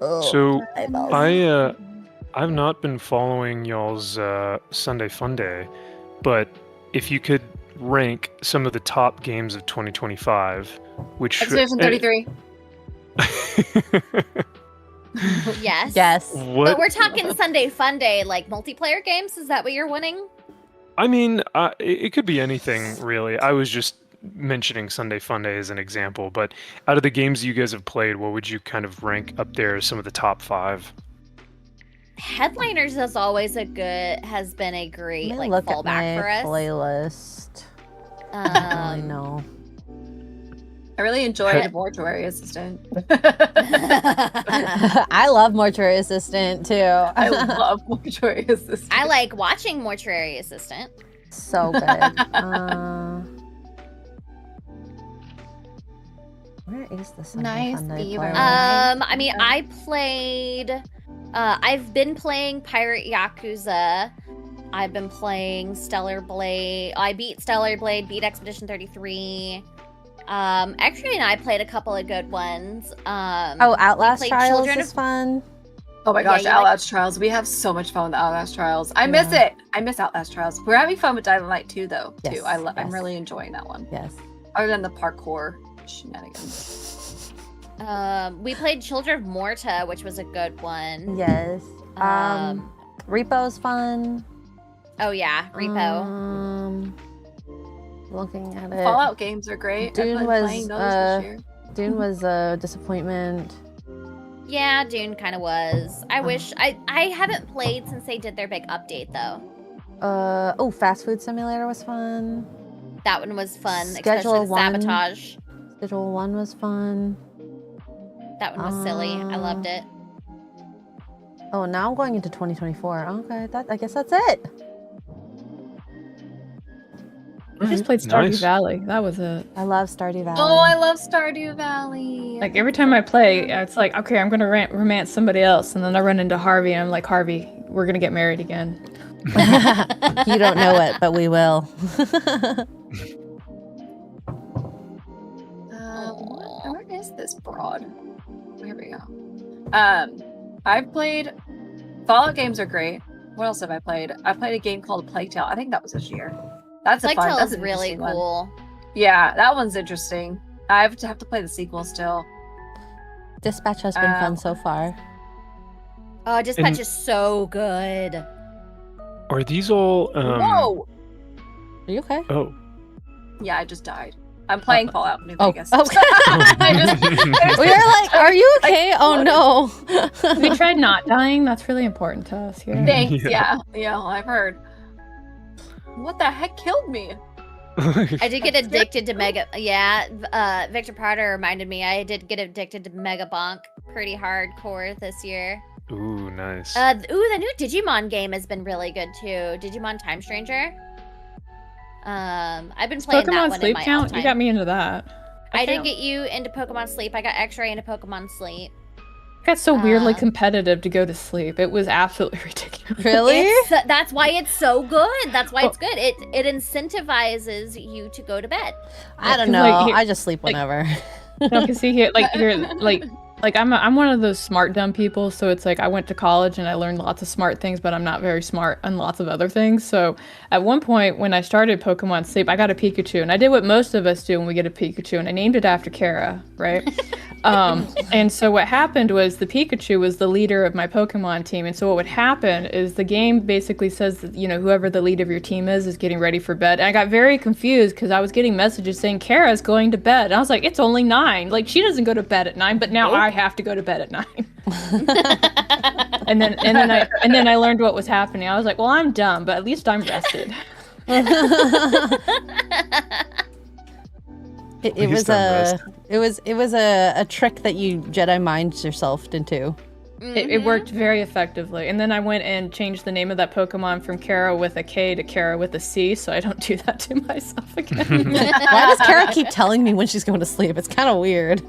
Oh, So eyeballs. I've not been following y'all's Sunday Fun Day, but if you could rank some of the top games of 2025, which Expedition 33. Yes. Yes. what But we're talking Sunday Fun Day, like multiplayer games. Is that what you're wanting? I mean, it could be anything really. I was just mentioning Sunday Fun Day as an example, but out of the games you guys have played, what would you kind of rank up there as some of the top 5? Headliners is always has been a great Let me like look at fallback my for us. playlist. I know. I really enjoyed Mortuary Assistant. I love Mortuary Assistant too. I love Mortuary Assistant. I like watching Mortuary Assistant. So good. Where is the something Nice fun that I beaver. play? I mean, I played. I've been playing Pirate Yakuza. I've been playing Stellar Blade. I beat Stellar Blade, beat Expedition 33. Xray and I played a couple of good ones. Oh, Outlast played Trials Children is of- fun. Oh my gosh, you Outlast Trials. We have so much fun with Outlast Trials. I miss Yeah. it. I miss Outlast Trials. We're having fun with Dying Light 2, though, too. Yes, I'm yes. really enjoying that one. Yes. Other than the parkour shenanigans. We played Children of Morta, which was a good one. Yes. Um, Repo's fun. Oh yeah, Repo. Looking at it. Fallout games are great. Dune I've been was, playing those this year. Dune was a disappointment. Yeah, Dune kind of was. I wish I haven't played since they did their big update though. Oh, Fast Food Simulator was fun. That one was fun, Schedule especially the 1. sabotage. Schedule 1 was fun. That one was silly. I loved it. Oh, now I'm going into 2024. Okay, I guess that's it. I just played Stardew Nice. Valley. That was a I love Stardew Valley. Oh, I love Stardew Valley. like every time I play, it's like okay, I'm gonna romance somebody else, and then I run into Harvey, and I'm like, Harvey, we're gonna get married again. You don't know it, but we will. Where is this broad? Here we go. I've played Fallout games are great. What else have I played? I played a game called Plague Tale. I think that was this year. That's a Plague fun. Tale That's is an really interesting one. cool. Yeah, that one's interesting. I have to play the sequel still. Dispatch has been fun so far. Oh, Dispatch And- is so good. Are these all? Whoa! Are you okay? Oh. Yeah, I just died. I'm playing Fallout New Oh, Vegas. okay. I just- We were like, are you okay? Oh no. We tried not dying. That's really important to us here. Thanks. Yeah. Yeah, I've heard. What the heck killed me? I did get addicted to Mega. Yeah, Victor Prater reminded me. I did get addicted to Mega Bonk pretty hardcore this year. Ooh, nice. The new Digimon game has been really good too. Digimon Time Stranger. I've been playing that Pokemon one in Sleep my Count. off-time. You got me into that. I did get you into Pokemon Sleep. I got Xray into Pokemon Sleep. I got so weirdly Um, competitive to go to sleep. It was absolutely ridiculous. Really? That's why it's so good. That's why it's good. It incentivizes you to go to bed. I don't 'cause, know. like, here- I just sleep whenever. No, because see here, like I'm one of those smart dumb people. So it's like I went to college and I learned lots of smart things, but I'm not very smart on lots of other things. So at one point when I started Pokemon Sleep, I got a Pikachu, and I did what most of us do when we get a Pikachu, and I named it after Kara, right? And so what happened was the Pikachu was the leader of my Pokemon team, and so what would happen is the game basically says that, you know, whoever the lead of your team is getting ready for bed. And I got very confused because I was getting messages saying Kara's going to bed. And I was like, it's only 9. Like, she doesn't go to bed at 9, but now I have to go to bed at 9. and then I learned what was happening. I was like, well, I'm dumb, but at least I'm rested. It was a trick that you Jedi mind yourself into. It worked very effectively. And then I went and changed the name of that Pokemon from Kara with a K to Kara with a C, so I don't do that to myself again. Why does Kara keep telling me when she's going to sleep? It's kind of weird.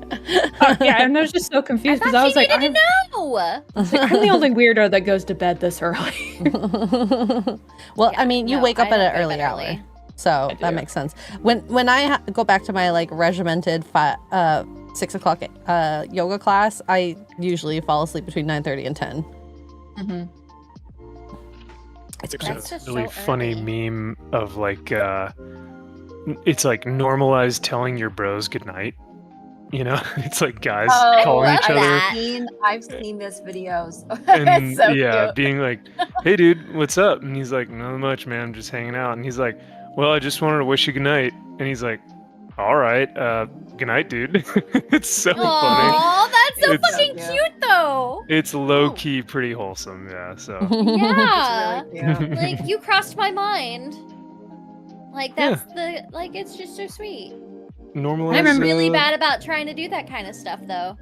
Yeah, and I was just so confused because I was like, No. I'm the only weirdo that goes to bed this early. Well, I mean, you no, wake up I at don't an go to early bed hour, early. so I that do. makes sense. When I go back to my like regimented 6 o'clock yoga class, I usually fall asleep between 9:30 and 10. Mm-hmm. It's There's That's a just really so funny early. meme of like it's like normalize telling your bros goodnight. You know, it's like guys calling each love other that. I've seen this videos. and it's so yeah, cute. being like, "Hey dude, what's up?" And he's like, "Not much, man. I'm just hanging out." And he's like, "Well, I just wanted to wish you good night." And he's like, "All right, good night, dude." It's so funny. Aw, that's so It's- fucking cute though. It's low key pretty wholesome, yeah. So Yeah. It's really cute. Like you crossed my mind. Like that's it's just so sweet. normalize. I'm really bad about trying to do that kind of stuff though.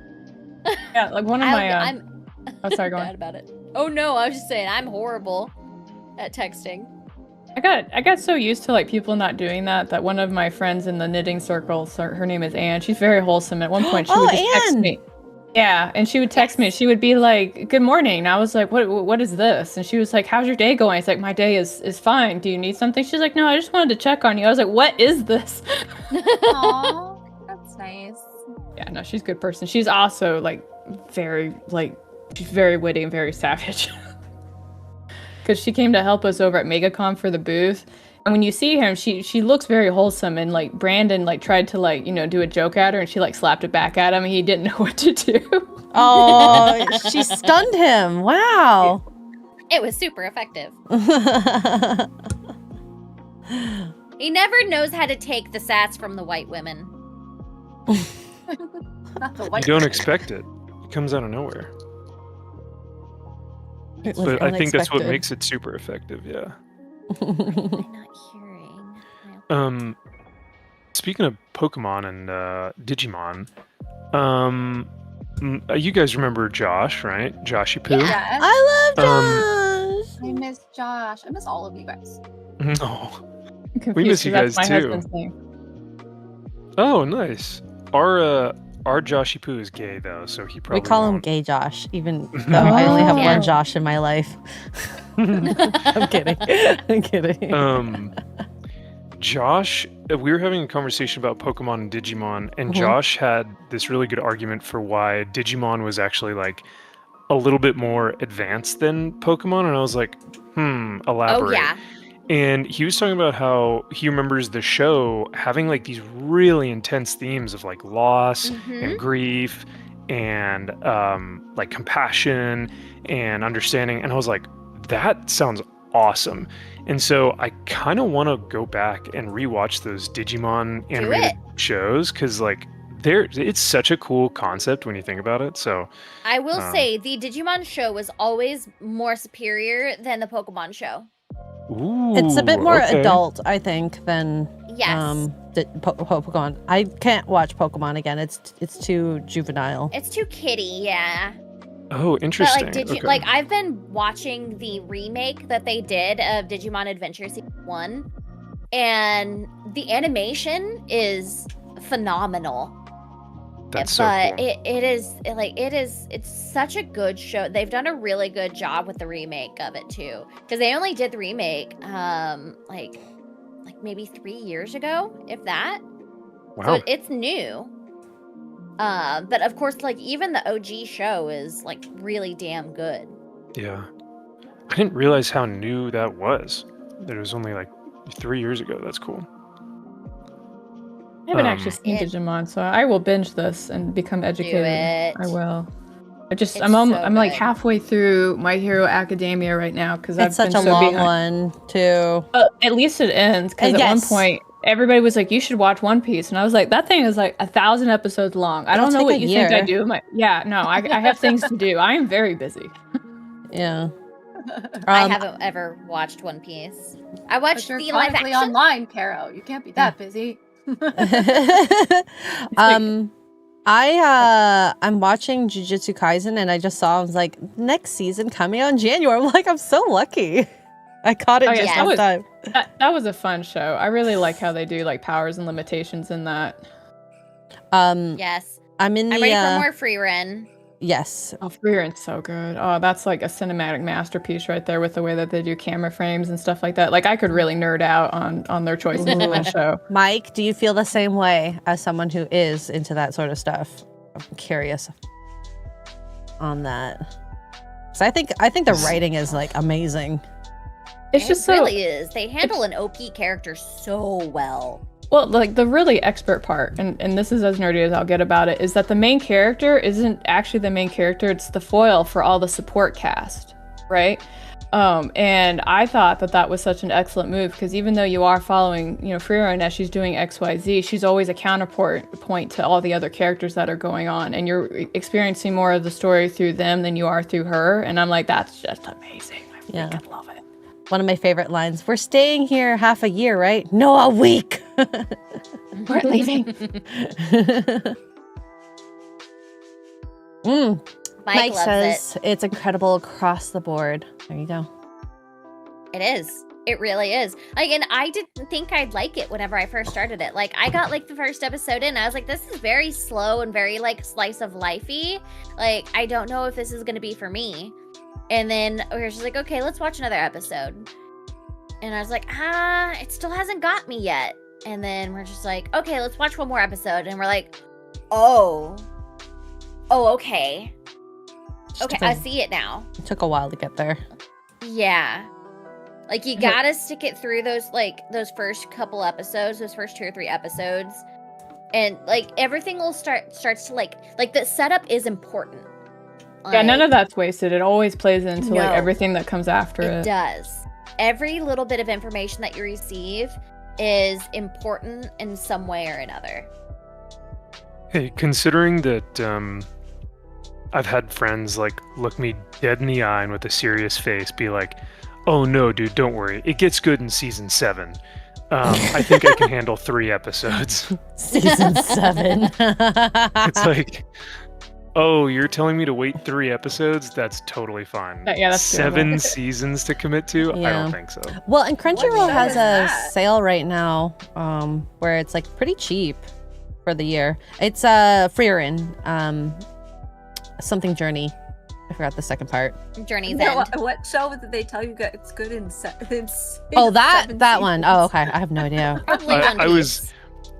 Yeah, like one of my. I'm Oh, sorry, go bad on. about it. Oh no, I was just saying I'm horrible at texting. I got so used to like people not doing that one of my friends in the knitting circle, her name is Anne. She's very wholesome. At one point, she would just text me. Yeah, and she would text me. She would be like, "Good morning." And I was like, "What is this?" And she was like, "How's your day going?" It's like, "My day is fine. Do you need something?" She's like, "No, I just wanted to check on you." I was like, "What is this?" Aw, that's nice. Yeah, no, she's a good person. She's also like very she's very witty and very savage. Because she came to help us over at MegaCon for the booth. And when you see her, she looks very wholesome. And like Brandon like tried to like, do a joke at her and she like slapped it back at him and he didn't know what to do. Oh, she stunned him. Wow. It was super effective. He never knows how to take the sass from the white women. Not the You white don't one. expect it. It comes out of nowhere. It was But I think that's what unexpected. makes it super effective, yeah. I'm not hearing. Speaking of Pokemon and Digimon, you guys remember Josh, right? Joshy Poo? Yeah, I love Josh. I miss Josh. I miss all of you guys. Oh. I'm confused We miss you 'cause guys that's my too. husband's name. Oh, nice. Our Joshy Poo is gay though, so he probably We call him won't. Gay Josh, even though I only have Yeah. one Josh in my life. I'm kidding. I'm kidding. Josh, we were having a conversation about Pokemon and Digimon, and Mhm. Josh had this really good argument for why Digimon was actually like a little bit more advanced than Pokemon, and I was like, elaborate. Oh yeah. And he was talking about how he remembers the show having like these really intense themes of like loss Mhm. and grief and like compassion and understanding. And I was like, that sounds awesome. And so I kind of want to go back and rewatch those Digimon animated shows because like it's such a cool concept when you think about it. So I will say the Digimon show was always more superior than the Pokemon show. ooh, It's a bit more okay. adult, I think, than Yes. Pokemon. I can't watch Pokemon again. It's too juvenile. It's too kiddie, yeah. Oh, But interesting. like, Okay. I've been watching the remake that they did of Digimon Adventure Season 1, and the animation is phenomenal. That's so But cool. it's such a good show. They've done a really good job with the remake of it too, because they only did the remake like maybe 3 years ago, if that. Wow. So it's new. But of course, like even the OG show is like really damn good. Yeah. I didn't realize how new that was. That it was only like 3 years ago. That's cool. I haven't actually seen It- Digimon, so I will binge this and become educated. it. I will. It's I'm so like good. halfway through My Hero Academia right now because I've It's such been a so long behind. one, too. At least it ends because at Yes. one point everybody was like, "You should watch One Piece," and I was like, "That thing is like 1,000 episodes long. I It'll don't know take what a you think I year. do." I have things to do. I am very busy. Yeah. I haven't ever watched One Piece. I But watched you're the live chronically action. online, Caro. You can't be that busy. I'm watching Jujutsu Kaisen and I just saw I was like next season coming out in January. I'm like I'm so lucky. I caught it Oh, yeah, just that in was- time. That was a fun show. I really like how they do like powers and limitations in that. Yes. I'm in the I'm ready for more free run. yes. Oh, Freeren's so good. Oh, that's like a cinematic masterpiece right there with the way that they do camera frames and stuff like that. Like I could really nerd out on their choices for that show. Mike, do you feel the same way as someone who is into that sort of stuff? I'm curious on that. So I think the writing is like amazing. It's just so really is. They handle an OP character so well. well, like the really expert part, and this is as nerdy as I'll get about it, is that the main character isn't actually the main character, it's the foil for all the support cast, right? And I thought that was such an excellent move because even though you are following, Freeron as she's doing XYZ, she's always a counterpoint to all the other characters that are going on, and you're experiencing more of the story through them than you are through her. And I'm like, that's just amazing. I freaking love it. One of my favorite lines. We're staying here half a year, right? No, a week. We're leaving. Mike loves says it's incredible across the board. There you go. It is. It really is. Like, and I didn't think I'd like it whenever I first started it. Like, I got like the first episode in, I was like, this is very slow and very like slice of lifey. Like, I don't know if this is gonna be for me. And then we were just like, okay, let's watch another episode. And I was like, it still hasn't got me yet. And then we're just like, okay, let's watch one more episode. And we're like, oh, okay. Okay, I see it now. It took a while to get there. Yeah. Like, you gotta stick it through those first couple episodes, those first 2 or 3 episodes. And, like, everything will starts to, like, the setup is important. Yeah, none of that's wasted. It always plays into, No. like, everything that comes after It it. does. Every little bit of information that you receive is important in some way or another. Hey, considering that I've had friends like look me dead in the eye and with a serious face be like, "Oh no, dude, don't worry. It gets good in season 7. I think I can handle 3 episodes." Season 7. It's like, oh, you're telling me to wait 3 episodes? That's totally fine. Yeah, that's 7 seasons to commit to? I Yeah. don't think so. Well, and Crunchyroll show has is a that? sale right now, where it's like pretty cheap for the year. It's Freerin, something Journey. I forgot the second part. Journey's No, End. what show did they tell you it's good in Oh, that 7 one. seasons? Oh, okay. I have no idea. Probably One I was Piece.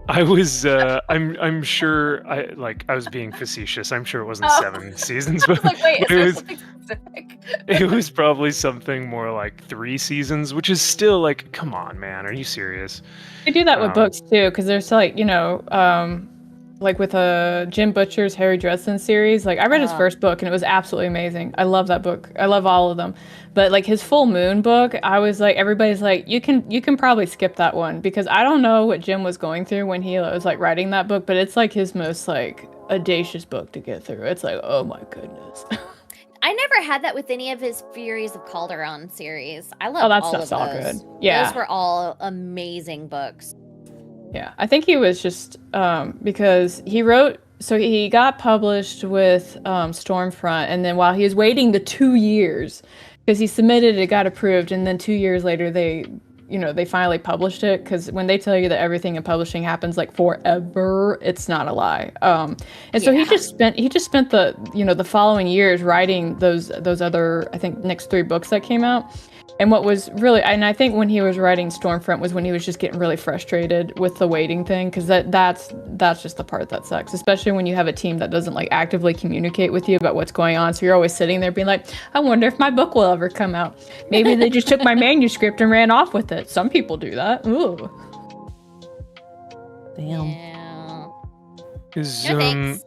I'm sure I was being facetious. I'm sure it wasn't Oh. 7 seasons, but Like, wait, is it there was something specific? it was probably something more like 3 seasons, which is still like, come on, man, are you serious? They do that with Um, books too, because there's like, like with Jim Butcher's Harry Dresden series. Like I read his first book and it was absolutely amazing. I love that book. I love all of them. But like his Full Moon book, I was like, everybody's like, you can probably skip that one because I don't know what Jim was going through when he was like writing that book, but it's like his most like audacious book to get through. It's like, oh my goodness. I never had that with any of his Furies of Calderon series. I love Oh, that all of stuff's all those. good. Yeah. Those were all amazing books. Yeah, I think he was just because he wrote. So he got published with Stormfront, and then while he was waiting the 2 years, because he submitted, it got approved, and then 2 years later they finally published it. Because when they tell you that everything in publishing happens like forever, it's not a lie. And so he just spent the following years writing those other, I think, next 3 books that came out. And what was really, and I think when he was writing Stormfront was when he was just getting really frustrated with the waiting thing, because that's just the part that sucks, especially when you have a team that doesn't like actively communicate with you about what's going on. So you're always sitting there being like, I wonder if my book will ever come out. Maybe they just took my manuscript and ran off with it. Some people do that. Ooh. Damn. Yeah. Is No thanks.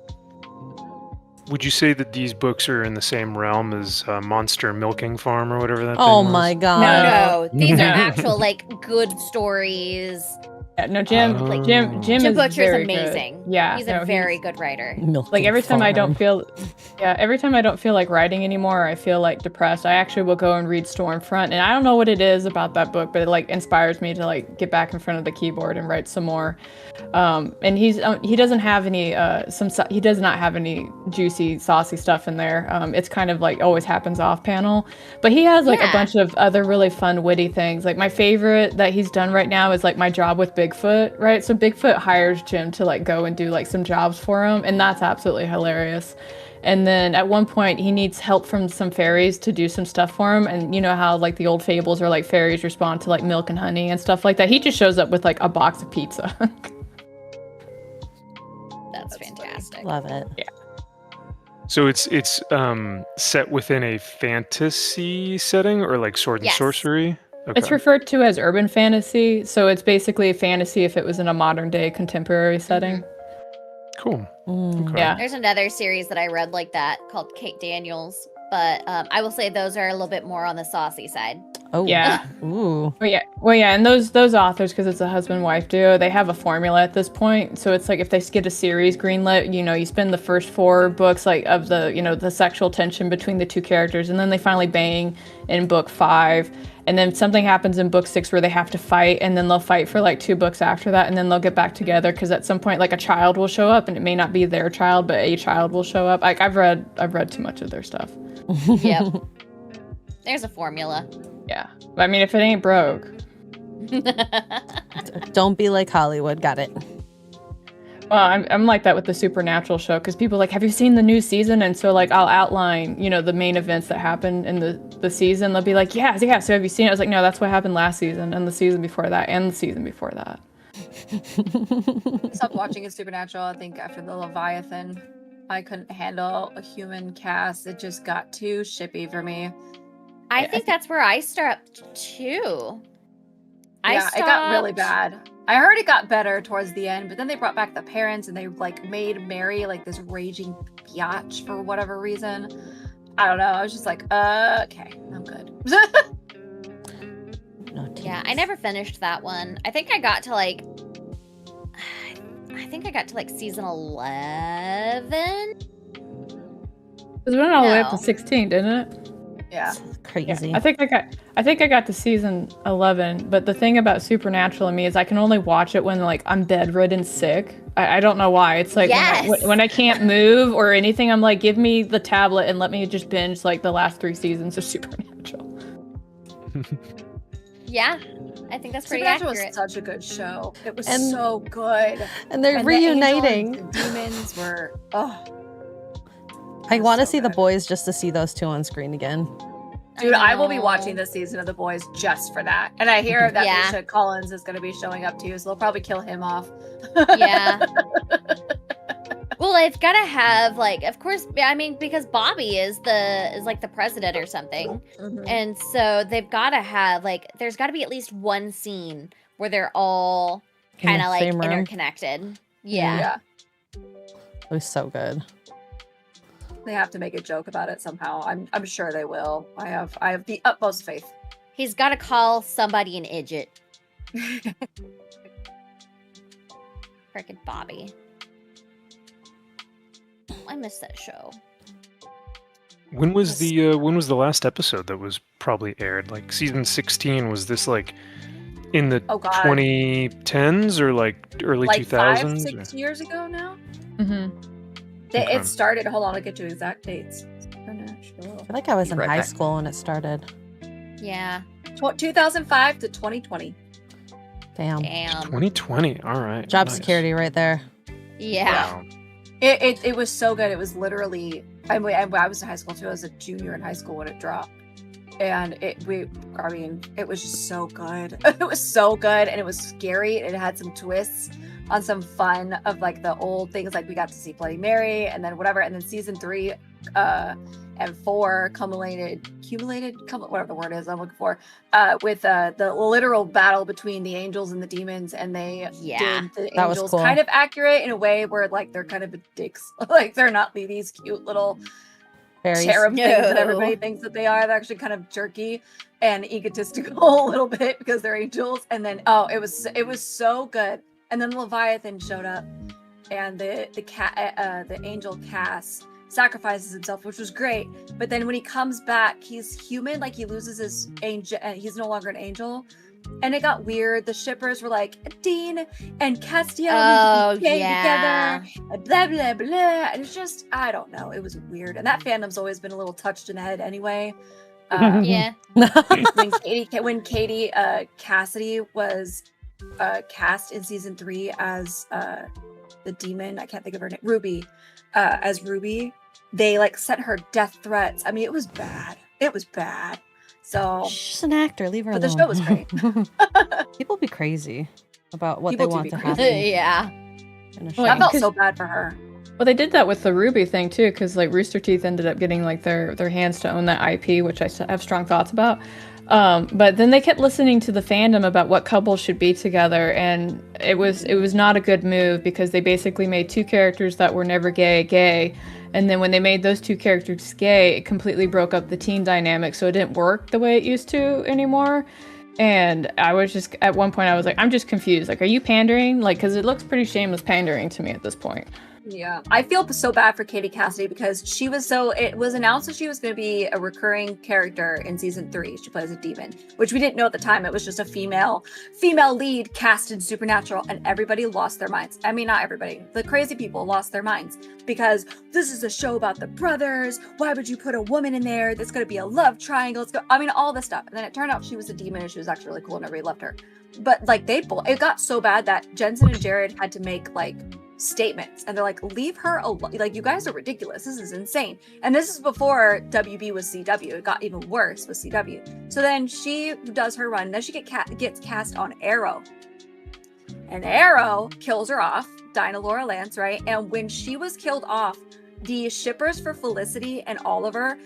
would you say that these books are in the same realm as Monster Milking Farm or whatever that Oh thing was? my god. No, these are actual like good stories. Yeah, no, Jim Jim is Butcher's very amazing. Good. Yeah, He's no, a very good writer. like every time I don't feel like writing anymore, or I feel like depressed, I actually will go and read Stormfront, and I don't know what it is about that book, but it like inspires me to like get back in front of the keyboard and write some more. And he doesn't have any he does not have any juicy saucy stuff in there. It's kind of like always happens off panel, but he has like a bunch of other really fun witty things. Like my favorite that he's done right now is like My Job with Bigfoot, right? So Bigfoot hires Jim to like go and do like some jobs for him, and that's absolutely hilarious. And then at one point he needs help from some fairies to do some stuff for him, and you know how like the old fables are like fairies respond to like milk and honey and stuff like that. He just shows up with like a box of pizza. That's fantastic. Love it. Yeah. So it's set within a fantasy setting or like sword and Yes. sorcery? Okay. It's referred to as urban fantasy, so it's basically a fantasy if it was in a modern day contemporary setting. Cool. Mm. Okay. Yeah. There's another series that I read like that called Kate Daniels, but I will say those are a little bit more on the saucy side. Oh Yeah. Ooh. Well, yeah, and those authors, because it's a husband-wife duo, they have a formula at this point. So it's like if they get a series greenlit, you spend the first 4 books like of the, the sexual tension between the 2 characters, and then they finally bang in book 5, and then something happens in book 6 where they have to fight, and then they'll fight for like 2 books after that, and then they'll get back together because at some point like a child will show up, and it may not be their child, but a child will show up. Like I've read too much of their stuff. Yep. There's a formula. Yeah. I mean, if it ain't broke. Don't be like Hollywood. Got it. Well, I'm like that with the Supernatural show because people are like, have you seen the new season? And so like I'll outline, the main events that happened in the season. They'll be like, yeah. So have you seen it? I was like, no, that's what happened last season and the season before that and the season before that. I stopped watching Supernatural, I think, after the Leviathan. I couldn't handle a human cast. It just got too shippy for me. I think that's where I stopped too. It got really bad. I heard it got better towards the end, but then they brought back the parents and they like made Mary like this raging biatch for whatever reason. I don't know. I was just like, okay, I'm good. Yeah, I never finished that one. I think I got to like season 11. It went all the way up to 16, didn't it? Yeah. Crazy. Yeah, I think I got to season 11, but the thing about Supernatural in me is I can only watch it when like I'm bedridden sick. I don't know why. It's like when I can't move or anything, I'm like, give me the tablet and let me just binge like the last 3 seasons of Supernatural. Yeah, I think that's pretty Supernatural accurate. was such a good show. It was so good. And they're reuniting. The demons were, I want to see The Boys just to see those two on screen again. Dude, I will be watching this season of The Boys just for that. And I hear that Misha Collins is going to be showing up too, so they'll probably kill him off. Yeah. Well, it's got to have like, of course, I mean, because Bobby is like the president or something. Mm-hmm. And so they've got to have like, there's got to be at least one scene where they're all kind of like interconnected. Yeah. It was so good. They have to make a joke about it somehow. I'm sure they will. I have the utmost faith. He's got to call somebody an idiot. Frickin' Bobby. I miss that show. When was the last episode that was probably aired? Like season 16, was this like in the 2010s or like early like 2000s? 5-6 years ago now? Mm-hmm. It started, hold on, I'll get you exact dates. I feel like I was in high school when it started. Yeah. 2005 to 2020. Damn. 2020, all right. Job nice. security right there. Yeah. Wow. It was so good. It was literally, I was in high school too. I was a junior in high school when it dropped. And it was just so good. It was so good and it was scary. It had some twists on some fun of like the old things, like we got to see Bloody Mary and then whatever. And then season 3 and 4 accumulated, whatever the word is I'm looking for, with the literal battle between the angels and the demons. And they did the that was angels cool. kind of accurate in a way where like they're kind of dicks. Like they're not these cute little cherub things that everybody thinks that they are. They're actually kind of jerky and egotistical a little bit because they're angels. And then it was so good. And then Leviathan showed up, and the angel Cass sacrifices himself, which was great. But then when he comes back, he's human, like he loses his angel, and he's no longer an angel. And it got weird. The shippers were like, Dean and Castiel need to be together, blah blah blah. And it's just, I don't know. It was weird. And that fandom's always been a little touched in the head anyway. Yeah. when Katie Cassidy was cast in season 3 as the demon, I can't think of her name, Ruby, as Ruby, they like sent her death threats. I mean, it was bad. So she's an actor, leave her alone. But the show was great. People be crazy about what People they do want be to crazy. happen. Yeah. in a show. I felt so bad for her. Well, they did that with the Ruby thing too, because like Rooster Teeth ended up getting like their hands to own that IP, which I have strong thoughts about. But then they kept listening to the fandom about what couples should be together, and it was not a good move because they basically made two characters that were never gay, and then when they made those two characters gay, it completely broke up the teen dynamic, so it didn't work the way it used to anymore. And I was just, at one point I was like, I'm just confused. Like, are you pandering? Like, because it looks pretty shameless pandering to me at this point. Yeah, I feel so bad for Katie Cassidy because it was announced that she was going to be a recurring character in season 3. She plays a demon, which we didn't know at the time. It was just a female lead cast in Supernatural, and everybody lost their minds. I mean, not everybody. The crazy people lost their minds because this is a show about the brothers. Why would you put a woman in there? There's going to be a love triangle. I mean, all this stuff. And then it turned out she was a demon and she was actually really cool and everybody loved her. But like it got so bad that Jensen and Jared had to make like statements, and they're like, leave her alone. Like, you guys are ridiculous. This is insane. And this is before WB was CW. It got even worse with CW. So then she does her run. Then she gets cast on Arrow, and Arrow kills her off. Dinah Laura Lance, right? And when she was killed off, the shippers for Felicity and Oliver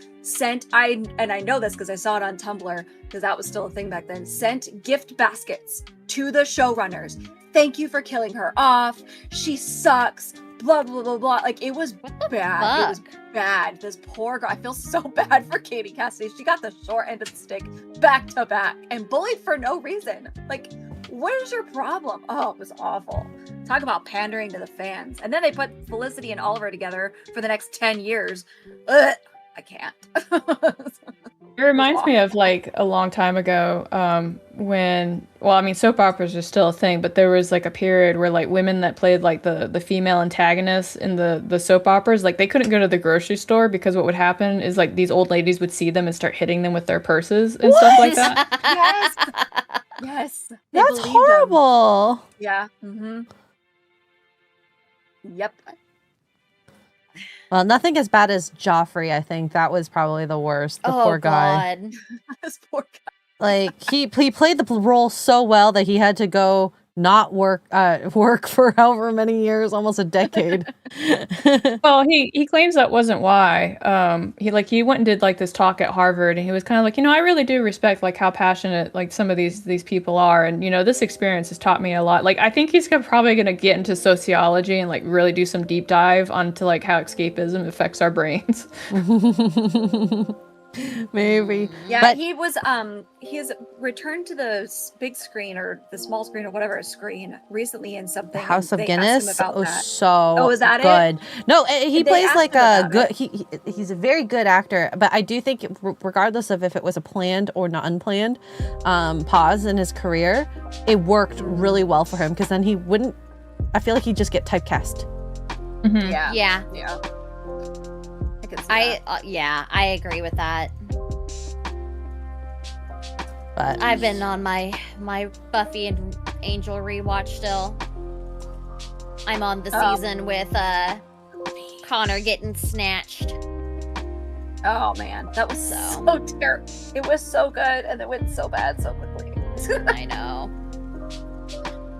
I know this because I saw it on Tumblr because that was still a thing back then, sent gift baskets to the showrunners. Thank you for killing her off. She sucks. Blah, blah, blah, blah. Like, it was bad. fuck? It was bad. This poor girl. I feel so bad for Katie Cassidy. She got the short end of the stick back to back and bullied for no reason. Like, what is your problem? Oh, it was awful. Talk about pandering to the fans. And then they put Felicity and Oliver together for the next 10 years. Ugh, I can't. It reminds me of like a long time ago when, well, I mean, soap operas are still a thing, but there was like a period where like women that played like the female antagonists in the soap operas, like they couldn't go to the grocery store because what would happen is like these old ladies would see them and start hitting them with their purses and stuff like that. Yes. They That's believed them. horrible. Yeah. Mm-hmm. Yep. Well, nothing as bad as Joffrey. I think that was probably the worst. The poor guy. God. This poor guy. Like he played the role so well that he had to go not work for however many years, almost a decade. Well, he claims that wasn't why. He went and did like this talk at Harvard, and he was kind of like, I really do respect like how passionate like some of these people are, and this experience has taught me a lot. Like, I think he's probably gonna get into sociology and like really do some deep dive onto like how escapism affects our brains. Maybe. Yeah, But- he was he's returned to the big screen or the small screen or whatever screen recently in something. House and of they asked him Guinness. about Oh, that. so Oh, is that it? good. No, he They plays asked like him a about good. He's a very good actor. But I do think, regardless of if it was a planned or not unplanned pause in his career, it worked really well for him because then he wouldn't. I feel like he'd just get typecast. Mhm. Yeah. Yeah. Yeah. I could see that. I agree with that. But I've been on my Buffy and Angel rewatch still. I'm on the season with Connor getting snatched. Oh man, that was so terrible. It was so good and it went so bad so quickly. I know.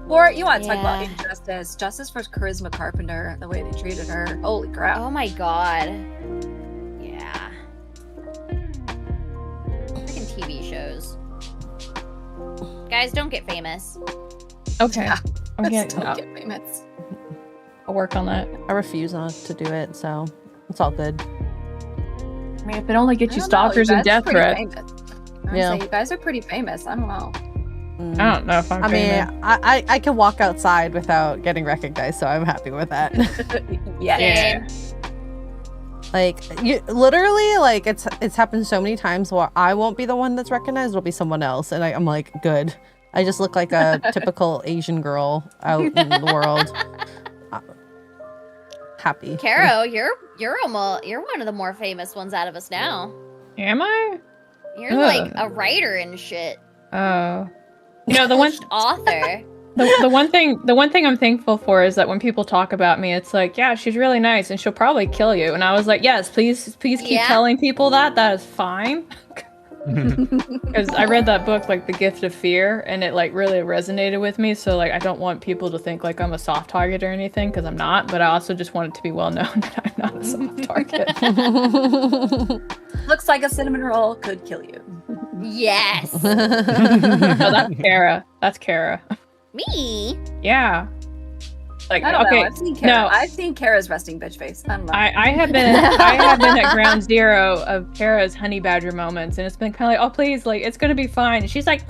Or you want to talk about Yeah. injustice? Justice for Charisma Carpenter, the way they treated her. Holy crap. Oh my god. Yeah. Freaking TV shows. Guys, don't get famous. Okay, Yeah. I'm Let's getting. don't get famous. I'll work on that. I refuse not to do it, so it's all good. I mean, if it only gets you I don't know, stalkers you and guys are death pretty threats. famous. I Yeah. say, you guys are pretty famous. I don't know. I don't know if I'm I mean, famous. I can walk outside without getting recognized, so I'm happy with that. Yeah. Like, you literally, like, it's happened so many times where I won't be the one that's recognized; it'll be someone else, and I'm like, good. I just look like a typical Asian girl out in the world. Happy. Caro, you're one of the more famous ones out of us now. Am I? You're Ugh. like a writer and shit. Oh. The one Author. the one thing I'm thankful for is that when people talk about me, it's like, yeah, she's really nice and she'll probably kill you. And I was like, yes, please keep Yeah. telling people that. That is fine. Because I read that book, like The Gift of Fear, and it like really resonated with me. So like, I don't want people to think like I'm a soft target or anything, because I'm not. But I also just want it to be well known that I'm not a soft target. Looks like a cinnamon roll could kill you. Yes. No, that's Kara. That's Kara. Me? Yeah. Like, I don't okay, know. I've seen Kara. no. I've seen Kara's resting bitch face. I don't know. I have been at ground zero of Kara's honey badger moments, and it's been kind of like, oh please, like it's gonna be fine. And she's like,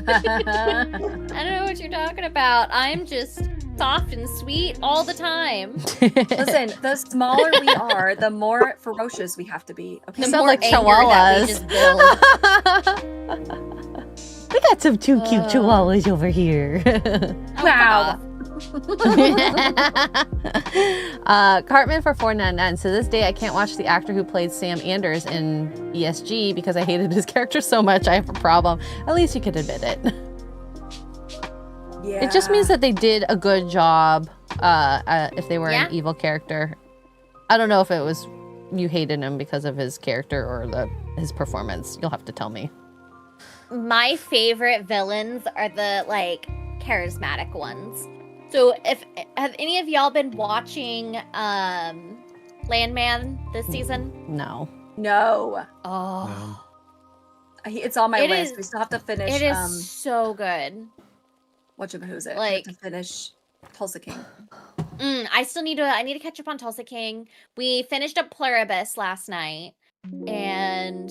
I don't know what you're talking about. I'm just soft and sweet all the time. Listen, the smaller we are, the more ferocious we have to be. Okay. The sound more like anger that we chihuahuas. just build. We got some two cute chihuahuas over here. Wow. Cartman for $4.99. So this day I can't watch the actor who played Sam Anders in ESG because I hated his character so much. I have a problem. At least you could admit it. Yeah. It just means that they did a good job if they were an evil character. I don't know if it was you hated him because of his character or his performance. You'll have to tell me. My favorite villains are the like charismatic ones. So have any of y'all been watching Landman this season? No. No. Oh. It's on my It list. is- We still have to finish. It is so good. Who's it? like- We have to finish Tulsa King. I need to catch up on Tulsa King. We finished up Pluribus last night. And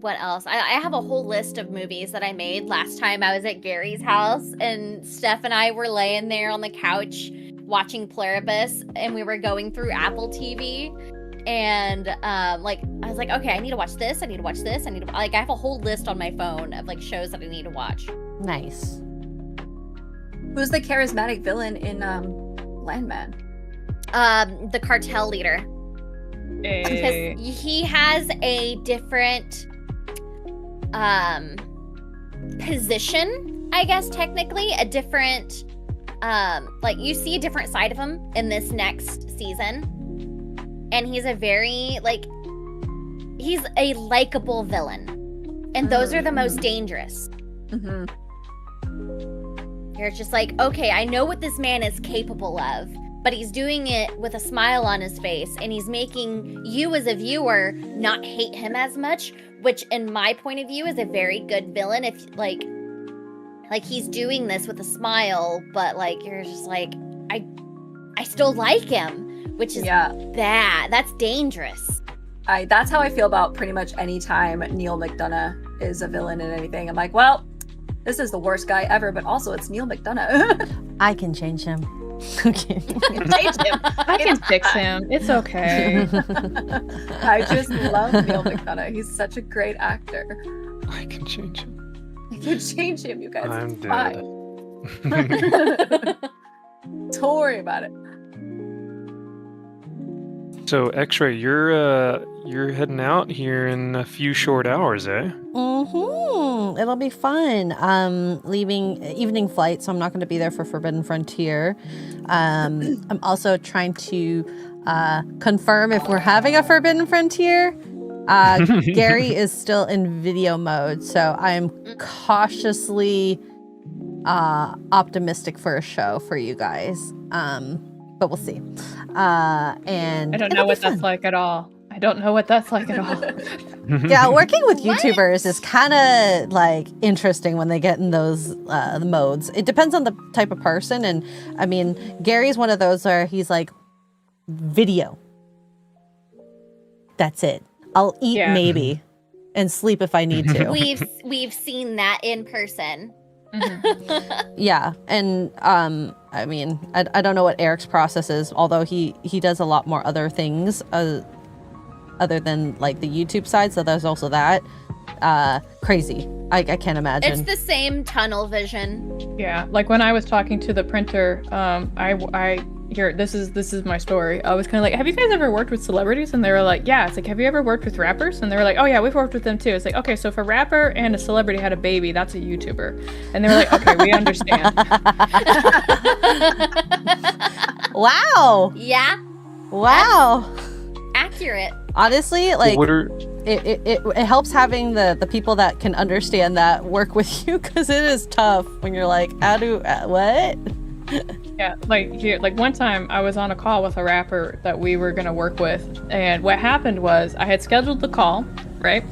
what else? I have a whole list of movies that I made last time I was at Gary's house, and Steph and I were laying there on the couch watching Pluribus, and we were going through Apple TV, and I was like, okay, I need to watch this, I need to watch this, I have a whole list on my phone of like shows that I need to watch. Nice. Who's the charismatic villain in Landman? The cartel leader. Hey. Because he has a different position, I guess, technically a different you see a different side of him in this next season, and he's a very he's a likable villain, and those are the most dangerous. Mm-hmm. You're just like, okay, I know what this man is capable of, but he's doing it with a smile on his face, and he's making you as a viewer not hate him as much, which in my point of view is a very good villain. If like he's doing this with a smile, but you're just like, I still like him, which is bad. That's dangerous. That's how I feel about pretty much any time Neil McDonough is a villain in anything. I'm like, well, this is the worst guy ever, but also it's Neil McDonough. I can change him. Okay. I can fix him. It's okay. I just love Neil McDonough. He's such a great actor. I can change him. I can change him, you guys. I'm It's dead. fine. Don't worry about it. So, Xray, you're heading out here in a few short hours, eh? It'll be fun. Leaving evening flight, so I'm not going to be there for Forbidden Frontier. I'm also trying to confirm if we're having a Forbidden Frontier. Gary is still in video mode, so I'm cautiously optimistic for a show for you guys. But we'll see. And I don't know what that's like at all. I don't know what that's like at all. Yeah, working with YouTubers is kind of interesting when they get in those modes. It depends on the type of person, and I mean, Gary's one of those where he's like, video. That's it. I'll eat maybe, and sleep if I need to. We've seen that in person. Mm-hmm. Yeah, and I mean, I don't know what Eric's process is, although he does a lot more other things other than the YouTube side, so there's also that. Crazy. I can't imagine. It's the same tunnel vision. Yeah, when I was talking to the printer, this is my story. I was kind of like, have you guys ever worked with celebrities? And they were like, yeah. It's like, have you ever worked with rappers? And they were like, oh yeah, we've worked with them too. It's like, okay, so if a rapper and a celebrity had a baby, that's a YouTuber. And they were like, okay, we understand. Wow. Yeah. Wow. Accurate. Honestly, What are it helps having the people that can understand that work with you, because it is tough when you're like, how do what? Yeah, one time I was on a call with a rapper that we were gonna work with, and what happened was I had scheduled the call, right?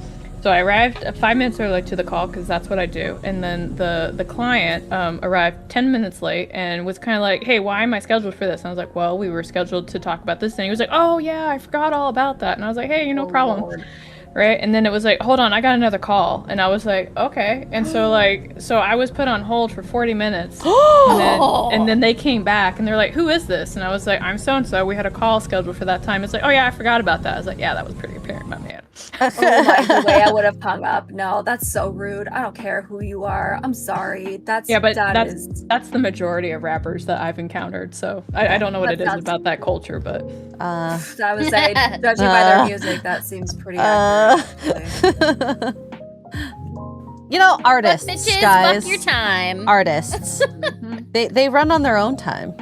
So I arrived 5 minutes early to the call because that's what I do, and then the client arrived 10 minutes late and was kind of like, hey, why am I scheduled for this? And I was like, well, we were scheduled to talk about this, and he was like, oh yeah, I forgot all about that, and I was like, hey, no problem. Lord. right? And then it was like, hold on, I got another call. And I was like, okay. And so I was put on hold for 40 minutes. and then they came back and they're like, who is this? And I was like, I'm so-and-so. We had a call scheduled for that time. It's like, oh yeah, I forgot about that. I was like, yeah, that was pretty apparent, my man. Oh my, the way I would have hung up. No, that's so rude. I don't care who you are. I'm sorry. That's that's the majority of rappers that I've encountered. So I don't know what it is about that culture, but I would say, judging by their music, that seems pretty accurate. You know, artists, Fuck bitches, guys. fuck your time. Artists. they run on their own time.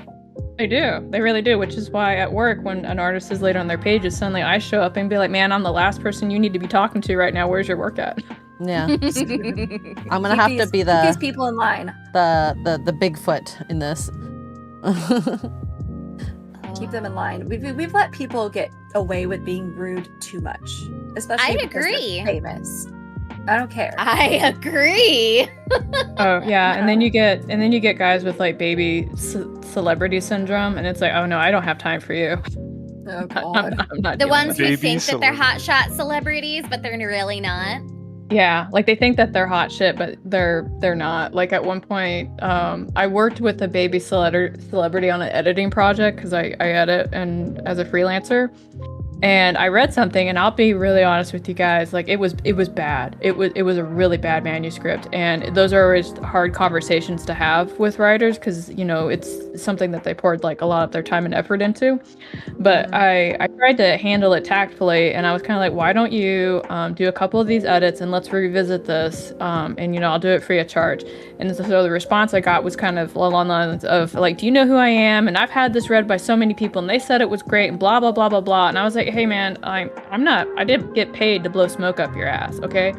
they do. They really do, which is why at work, when an artist is late on their pages, suddenly I show up and be like, man, I'm the last person you need to be talking to right now. Where's your work at? Yeah. I'm gonna have to be keep these people in line. the Bigfoot in this. Keep them in line. We've let people get away with being rude too much, especially because they're famous. I don't care. I agree. Oh yeah, and then you get guys with like baby celebrity syndrome, and it's like, oh no, I don't have time for you. Oh god. I'm not The dealing ones with who it. Baby think that they're hotshot celebrities, but they're really not. Yeah, like they think that they're hot shit, but they're not. Like at one point, I worked with a baby celebrity on an editing project because I edit and as a freelancer. And I read something, and I'll be really honest with you guys, like it was bad. It was a really bad manuscript, and those are always hard conversations to have with writers because, you know, it's something that they poured like a lot of their time and effort into. But I tried to handle it tactfully, and I was kind of like, why don't you do a couple of these edits and let's revisit this, and you know, I'll do it free of charge. And so the response I got was kind of along the lines of like, do you know who I am? And I've had this read by so many people, and they said it was great, and blah blah blah blah blah. And I was like, hey man, I didn't get paid to blow smoke up your ass, okay?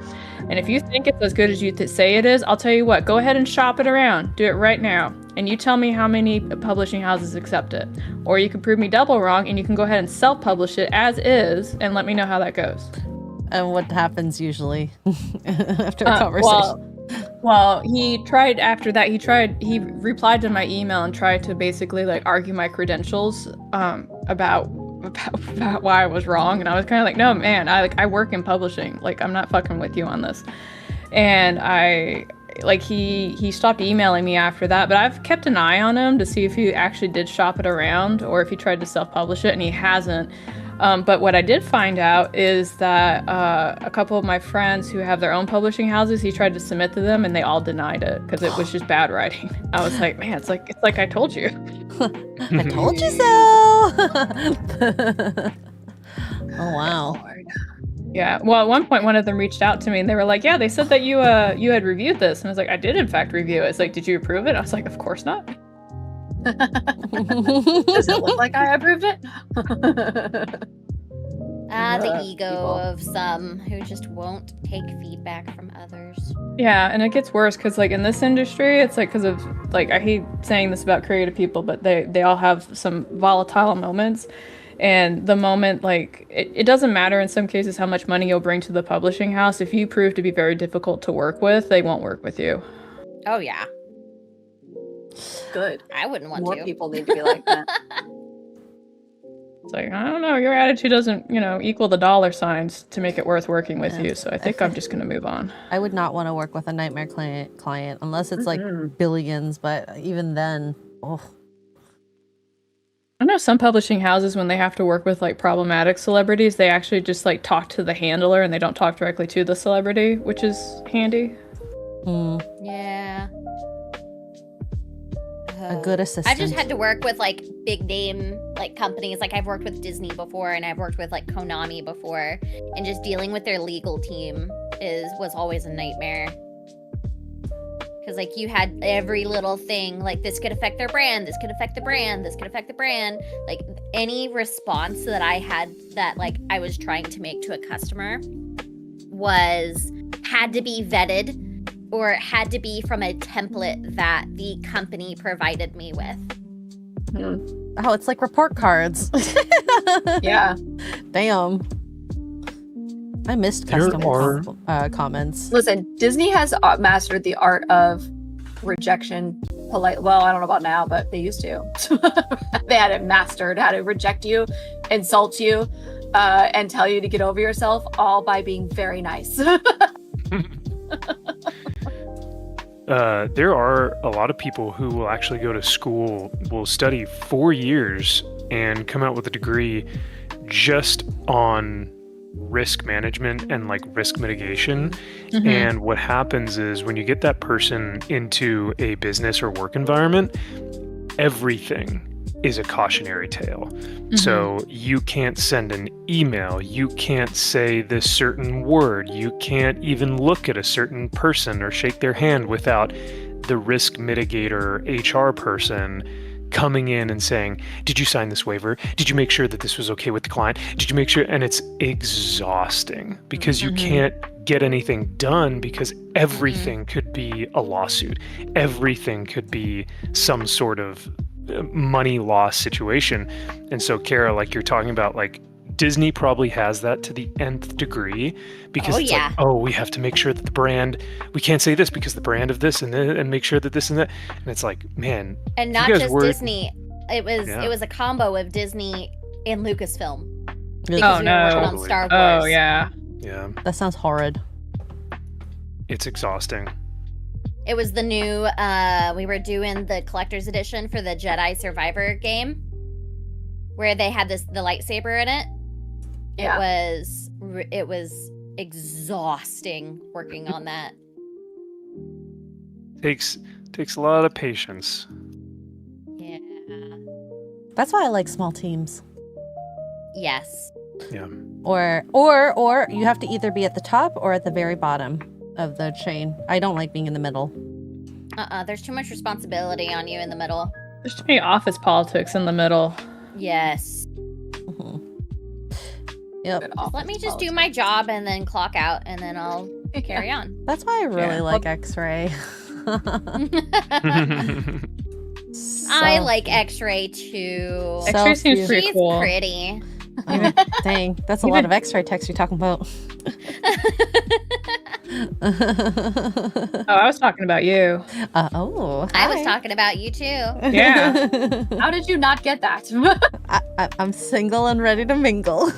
And if you think it's as good as you say it is, I'll tell you what, go ahead and shop it around. Do it right now. And you tell me how many publishing houses accept it. Or you can prove me double wrong, and you can go ahead and self-publish it as is, and let me know how that goes. And what happens usually after a conversation? Well, he tried after that. He replied to my email and tried to basically like argue my credentials about why I was wrong. And I was kind of like, no, man, I work in publishing. Like, I'm not fucking with you on this. And he stopped emailing me after that, but I've kept an eye on him to see if he actually did shop it around or if he tried to self-publish it, and he hasn't. But what I did find out is that a couple of my friends who have their own publishing houses, he tried to submit to them, and they all denied it because it was just bad writing. I was like, man, it's like I told you. I told you so. Oh wow. Yeah. Well, at one point, one of them reached out to me, and they were like, yeah, they said that you had reviewed this, and I was like, I did in fact review it. It's like, did you approve it? I was like, of course not. Does it look like I approved it? The ego of some who just won't take feedback from others. Yeah, and it gets worse because, like, in this industry, it's like because of like, I hate saying this about creative people, but they all have some volatile moments. And the moment, like, it doesn't matter in some cases how much money you'll bring to the publishing house. If you prove to be very difficult to work with, they won't work with you. Oh yeah. Good. I wouldn't want More to. people need to be like that. It's like, I don't know, your attitude doesn't, you know, equal the dollar signs to make it worth working with you. So I think I'm just going to move on. I would not want to work with a nightmare client unless it's like billions, but even then, oh. I know some publishing houses, when they have to work with like problematic celebrities, they actually just like talk to the handler and they don't talk directly to the celebrity, which is handy. Yeah. A good assistant. I just had to work with like big name like companies. Like I've worked with Disney before, and I've worked with like Konami before, and just dealing with their legal team was always a nightmare. Because like you had every little thing, like this could affect their brand, this could affect the brand, this could affect the brand. Like any response that I had that like I was trying to make to a customer had to be vetted, or it had to be from a template that the company provided me with. Oh, it's like report cards. Yeah. Damn. I missed custom comments. Listen, Disney has mastered the art of rejection. Well, I don't know about now, but they used to. They had it mastered how to reject you, insult you, and tell you to get over yourself, all by being very nice. There are a lot of people who will actually go to school, will study 4 years and come out with a degree just on risk management and like risk mitigation. And what happens is when you get that person into a business or work environment, everything is a cautionary tale. So you can't send an email, you can't say this certain word, you can't even look at a certain person or shake their hand without the risk mitigator HR person coming in and saying, did you sign this waiver? Did you make sure that this was okay with the client? Did you make sure? And it's exhausting because you can't get anything done because everything could be a lawsuit. Everything could be some sort of money loss situation. And so, Kara, like you're talking about, like Disney probably has that to the nth degree because it's like, oh, we have to make sure that the brand, we can't say this because the brand of this and make sure that this and that. And it's like, man. And not just Disney. It was a combo of Disney and Lucasfilm. Because we were working on Star Wars. Oh, yeah. Yeah. That sounds horrid. It's exhausting. It was the new, we were doing the collector's edition for the Jedi Survivor game, where they had the lightsaber in it. Yeah. It was exhausting working on that. Takes a lot of patience. Yeah. That's why I like small teams. Yes. Yeah. Or you have to either be at the top or at the very bottom of the chain. I don't like being in the middle. There's too much responsibility on you in the middle. There's too many office politics in the middle. Yes. Yep. Let me just do my job and then clock out, and then I'll carry on. That's why I really like Xray. I like Xray too. Xray seems pretty She's cool. pretty. Dang, that's a lot of Xray text you're talking about. Oh, I was talking about you. I was talking about you too. Yeah. How did you not get that? I'm single and ready to mingle.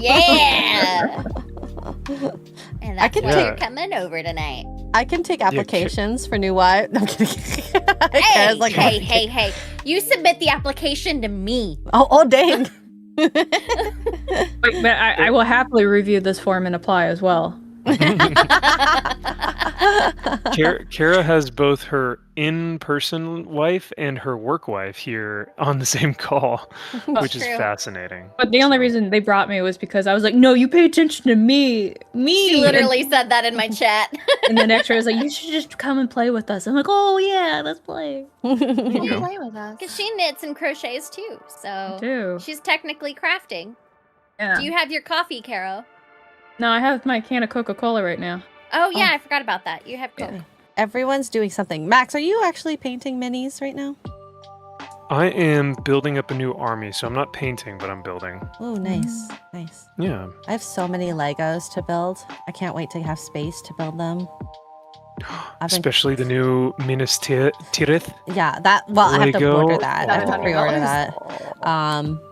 Yeah. And that's why take- you're coming over tonight. I can take applications for new wives. No, I'm kidding. Hey. You submit the application to me. Oh, dang. Wait, but I will happily review this form and apply as well. Kara has both her in-person wife and her work wife here on the same call, which is fascinating. But the only reason they brought me was because I was like, no, you pay attention to me. She literally said that in my chat. And then Xray was like, you should just come and play with us. I'm like, oh yeah, let's play. Play with us. Because she knits and crochets too, so I do. she's technically crafting. Yeah. Do you have your coffee, Caro? No, I have my can of Coca-Cola right now. Oh yeah, I forgot about that. You have Coke. Yeah. Everyone's doing something. Max, are you actually painting minis right now? I am building up a new army, so I'm not painting, but I'm building. Oh, nice. Nice. Yeah. I have so many Legos to build. I can't wait to have space to build them. Especially the new Minas Tirith. Yeah, I have to Lego. order that. I have to pre-order that.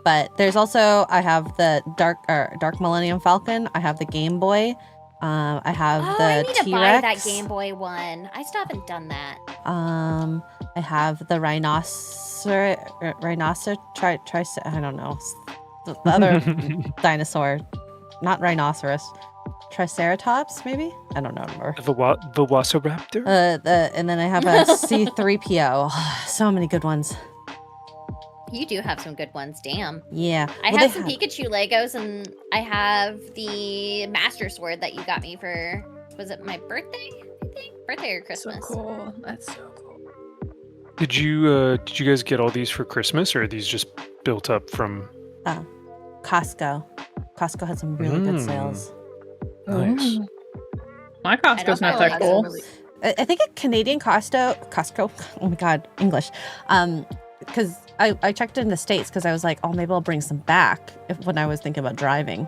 But there's also, I have the Dark Millennium Falcon. I have the Game Boy. I have the I need to T-Rex. buy that Game Boy one. I still haven't done that. I have the rhinoceros. I don't know. The other dinosaur, not rhinoceros. Triceratops, maybe? I don't know. The Velociraptor? And then I have a C-3PO. So many good ones. You do have some good ones, damn. Yeah. I Well, have they some Pikachu Legos, and I have the Master Sword that you got me for, was it my birthday? I think? Birthday or Christmas? So cool. That's so cool. Did you guys get all these for Christmas, or are these just built up from Costco. Costco had some really good sales. Nice? My Costco's not that cool. I think a Canadian Costco. Oh my God, English. Because I checked in the States because I was like, oh, maybe I'll bring some back when I was thinking about driving.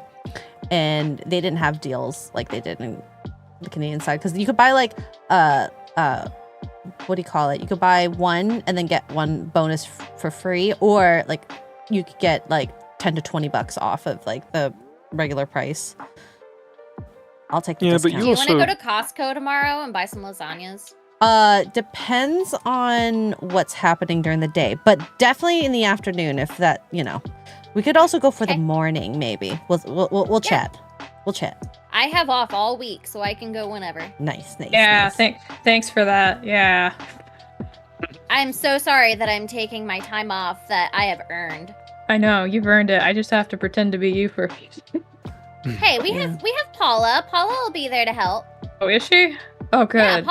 And they didn't have deals like they did in the Canadian side. Because you could buy like, what do you call it? You could buy one and then get one bonus for free. Or like you could get like 10 to 20 bucks off of like the regular price. I'll take the Yeah, but discount. Do you want to also- go to Costco tomorrow and buy some lasagnas? Depends on what's happening during the day, but definitely in the afternoon if that, you know. We could also go for the Okay. morning maybe. We'll chat. We'll chat. I have off all week, so I can go whenever. Nice. Yeah, nice. thanks for that. Yeah. I'm so sorry that I'm taking my time off that I have earned. I know, you've earned it. I just have to pretend to be you for Hey, we have Paula. Paula will be there to help. Oh, is she? Oh, good.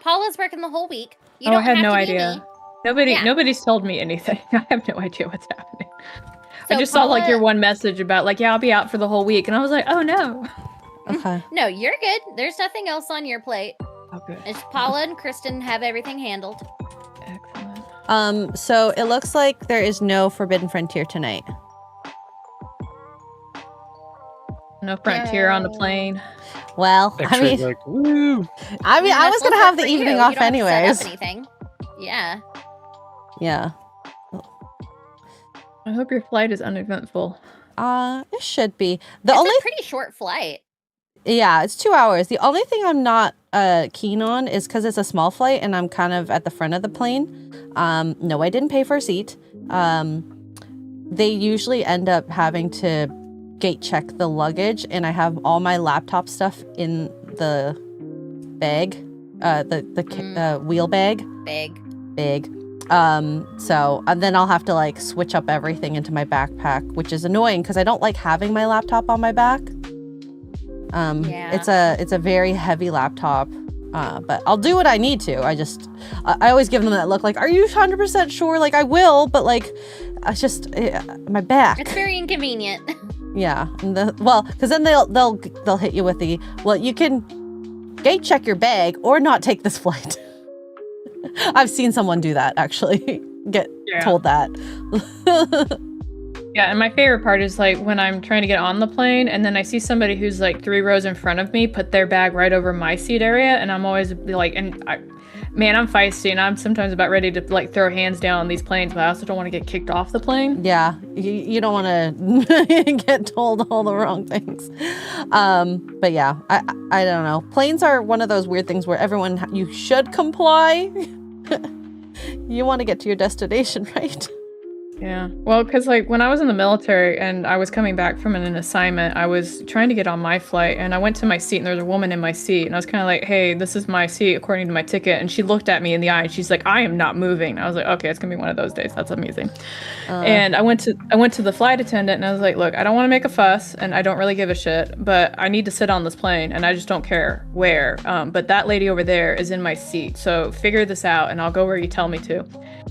Paula's working the whole week. You Oh, don't I had have no to be idea. me. Yeah. Nobody's told me anything. I have no idea what's happening. So I just saw like Paula- your one message about like, yeah, I'll be out for the whole week. And I was like, oh no. Okay. No, you're good. There's nothing else on your plate. Oh, good. It's Paula and Kristen have everything handled. Excellent. So it looks like there is no Forbidden Frontier tonight. No frontier on the plane. Well, Xray's like, woo. I was That's gonna well have good the for evening you. off You don't have to set up anyways. anything. Yeah. Yeah. I hope your flight is uneventful. It should be. It's a pretty short flight. Yeah, it's 2 hours. The only thing I'm not keen on is because it's a small flight and I'm kind of at the front of the plane. No, I didn't pay for a seat. They usually end up having to gate check the luggage, and I have all my laptop stuff in the bag, the wheel bag. Big. So and then I'll have to like switch up everything into my backpack, which is annoying because I don't like having my laptop on my back. Yeah. It's a very heavy laptop, but I'll do what I need to. I always give them that look like, are you 100% sure? Like I will, but like I just my back. It's very inconvenient. Yeah, and because then they'll hit you with the, well, you can gate check your bag or not take this flight. I've seen someone do that actually. Get told that. Yeah, and my favorite part is like when I'm trying to get on the plane and then I see somebody who's like 3 rows in front of me put their bag right over my seat area, and I'm always like, man, I'm feisty and I'm sometimes about ready to like throw hands down on these planes, but I also don't want to get kicked off the plane. Yeah, you don't want to get told all the wrong things. But yeah, I don't know. Planes are one of those weird things where you should comply. You want to get to your destination, right? Yeah. Well, because like when I was in the military and I was coming back from an assignment, I was trying to get on my flight and I went to my seat and there was a woman in my seat and I was kind of like, hey, this is my seat according to my ticket. And she looked at me in the eye and she's like, I am not moving. I was like, okay, it's gonna be one of those days. That's amazing. And I went to the flight attendant and I was like, look, I don't want to make a fuss and I don't really give a shit, but I need to sit on this plane and I just don't care where. But that lady over there is in my seat. So figure this out and I'll go where you tell me to.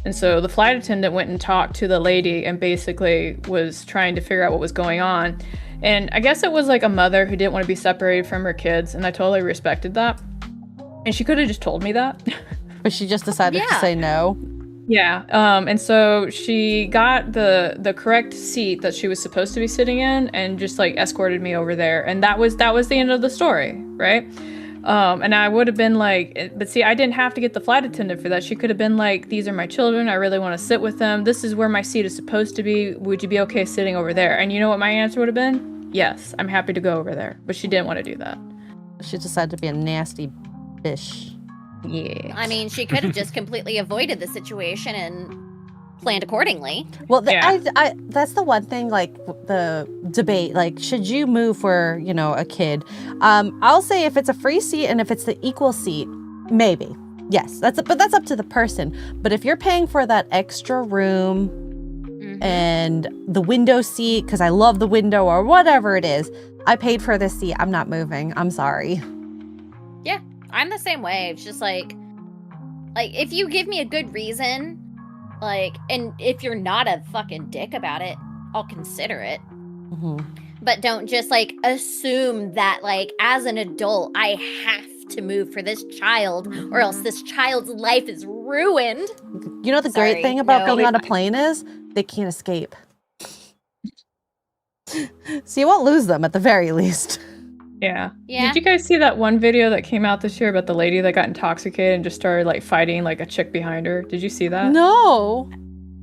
And so the flight attendant went and talked to the lady and basically was trying to figure out what was going on. And I guess it was like a mother who didn't want to be separated from her kids, and I totally respected that. And she could have just told me that. But she just decided to say no. Yeah. And so she got the correct seat that she was supposed to be sitting in and just like escorted me over there. And that was the end of the story, right? And I would have been like, but see, I didn't have to get the flight attendant for that. She could have been like, these are my children. I really want to sit with them. This is where my seat is supposed to be. Would you be okay sitting over there? And you know what my answer would have been? Yes, I'm happy to go over there. But she didn't want to do that. She decided to be a nasty bitch. Yeah. I mean, she could have just completely avoided the situation and planned accordingly. Well, I that's the one thing, like the debate, like should you move for, a kid? I'll say if it's a free seat and if it's the equal seat, maybe. Yes, but that's up to the person. But if you're paying for that extra room and the window seat, because I love the window or whatever it is, I paid for this seat. I'm not moving. I'm sorry. Yeah, I'm the same way. It's just like if you give me a good reason, and if you're not a fucking dick about it, I'll consider it. But don't just assume that as an adult I have to move for this child or else this child's life is ruined. You know the great thing about being on a plane is they can't escape. So you won't lose them at the very least. Yeah. Yeah. Did you guys see that one video that came out this year about the lady that got intoxicated and just started fighting a chick behind her? Did you see that? No.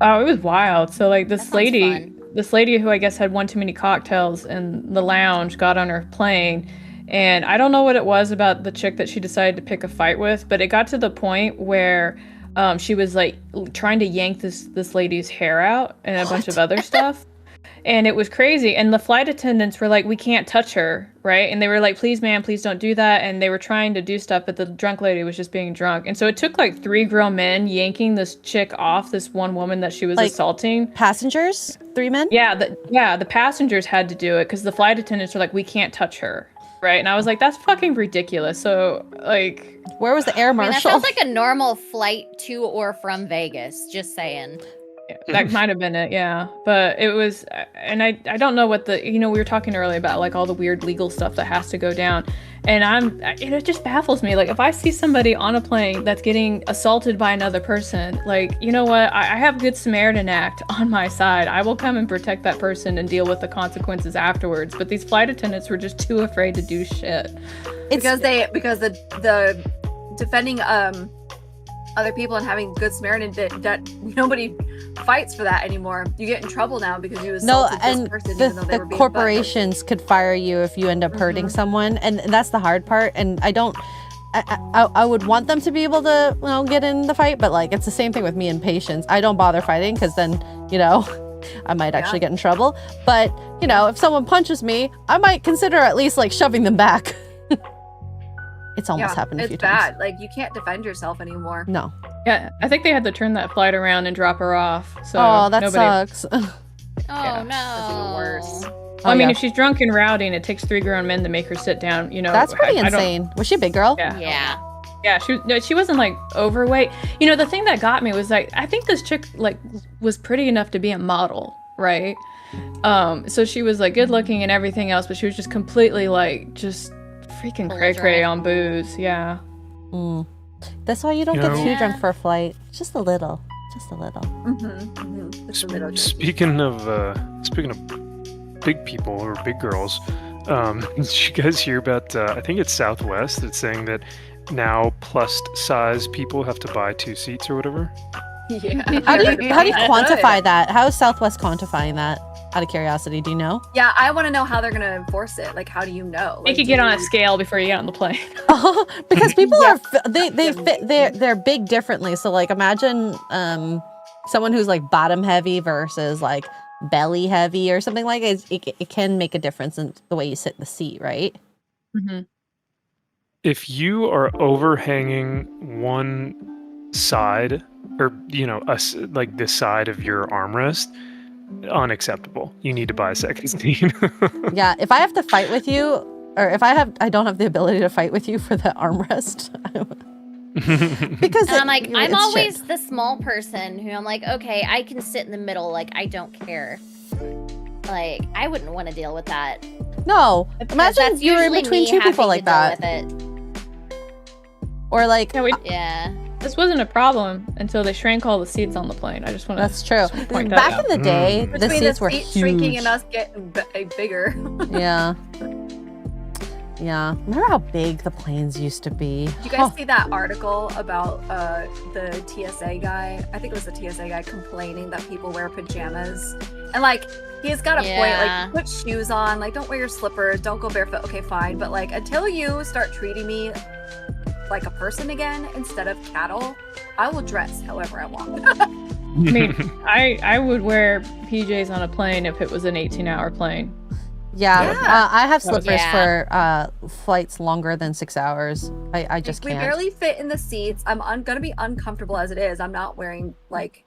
Oh, it was wild. So this sounds lady, fun. this lady who I guess had one too many cocktails in the lounge got on her plane. And I don't know what it was about the chick that she decided to pick a fight with, but it got to the point where she was like trying to yank this lady's hair out and a bunch of other stuff. And it was crazy. And the flight attendants were like, we can't touch her, right? And they were like, please, ma'am, please don't do that. And they were trying to do stuff, but the drunk lady was just being drunk. And so it took like 3 grown men yanking this chick off this one woman that she was Like, assaulting. Passengers? 3 men? Yeah, the passengers had to do it because the flight attendants were like, we can't touch her, right? And I was like, that's fucking ridiculous. So, like... Where was the air I mean, that marshal? sounds like a normal flight to or from Vegas, just saying. That might have been it, yeah. But it was, and I don't know what the, we were talking earlier about like all the weird legal stuff that has to go down. And it just baffles me. Like if I see somebody on a plane that's getting assaulted by another person, like, you know what? I have Good Samaritan Act on my side. I will come and protect that person and deal with the consequences afterwards. But these flight attendants were just too afraid to do shit. Because the defending other people and having Good Samaritan that nobody fights for that anymore. You get in trouble now because you assaulted this person even though they were the being corporations could fire you if you end up hurting someone, and that's the hard part. And I would want them to be able to get in the fight, but like it's the same thing with me and patients. I don't bother fighting because then I might actually get in trouble. But if someone punches me, I might consider at least like shoving them back. It's almost happened a few times. It's bad. Like you can't defend yourself anymore. No. Yeah, I think they had to turn that flight around and drop her off. So that sucks. Oh Yeah. no. That's even worse. Well, I mean, if she's drunk and rowdy and it takes 3 grown men to make her sit down, That's pretty I don't- insane. Was she a big girl? Yeah. Yeah, she wasn't like overweight. The thing that got me was like I think this chick like was pretty enough to be a model, right? So she was like good looking and everything else, but she was just completely like just freaking cray cray on booze. Yeah. Mm. That's why you don't get too drunk for a flight. Just a little. Just a little. It's a little Speaking of big people or big girls, did you guys hear about? I think it's Southwest. It's saying that now plus size people have to buy 2 seats or whatever. Yeah. How do you quantify that? How is Southwest quantifying that? Out of curiosity, do you know? Yeah, I want to know how they're gonna enforce it. Like, how do you know? Make you get on a scale before you get on the plane. Because people are they fit they're big differently. So like imagine someone who's like bottom heavy versus like belly heavy or something like it. It can make a difference in the way you sit in the seat, right? Mm-hmm. If you are overhanging one side or like this side of your armrest, unacceptable. You need to buy a second seat. Yeah, if I have to fight with you, or if I don't have the ability to fight with you for the armrest, because And I'm always the small person who I'm like, okay, I can sit in the middle, like I don't care. Like I wouldn't want to deal with that. No, Because imagine that's you were in usually between me 2 having people to like deal that, with it. or like Yeah. This wasn't a problem until they shrank all the seats on the plane. I just want to. that's true. point that Back out. in the day, the Between seats the were seat huge. shrinking and us getting bigger. Yeah. Yeah. Remember how big the planes used to be? Did you guys see that article about the TSA guy? I think it was the TSA guy complaining that people wear pajamas. And like, he's got a Yeah. point. Like, put shoes on. Like, don't wear your slippers. Don't go barefoot. Okay, fine. But like, until you start treating me like a person again instead of cattle, I will dress however I want. I mean, I would wear PJs on a plane if it was an 18-hour plane. Yeah. Yeah. I have slippers Yeah. for flights longer than 6 hours. I just We can't. barely fit in the seats. I'm gonna be uncomfortable as it is. I'm not wearing like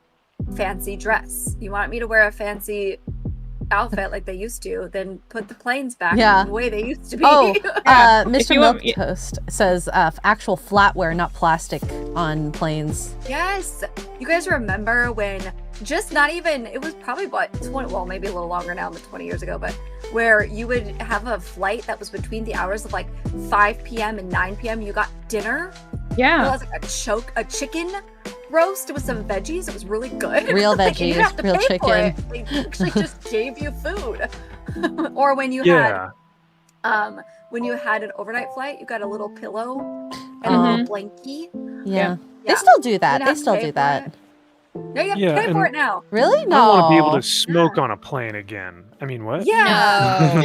fancy dress. You want me to wear a fancy outfit like they used to, then put the planes back Yeah. the way they used to be. Oh, Yeah. Mr. you want- Milktoast says actual flatware, not plastic on planes. Yes. You guys remember when just not even, it was probably what, 20, well, maybe a little longer now than 20 years ago, but where you would have a flight that was between the hours of like 5 p.m. and 9 p.m. You got dinner. It Yeah. was like a chicken roast with some veggies. It was really good. Real Like, you didn't veggies, have to real pay for it. chicken. They actually just gave you food. Or when you Yeah. had an overnight flight, you got a little pillow and Oh. a little blankie. Yeah. They Yeah. still do that. didn't They have to still pay do for that. it. No, you have Yeah, to pay for and- it now. Really? I No. don't want to be able to smoke on a plane again. I mean, what? Yeah.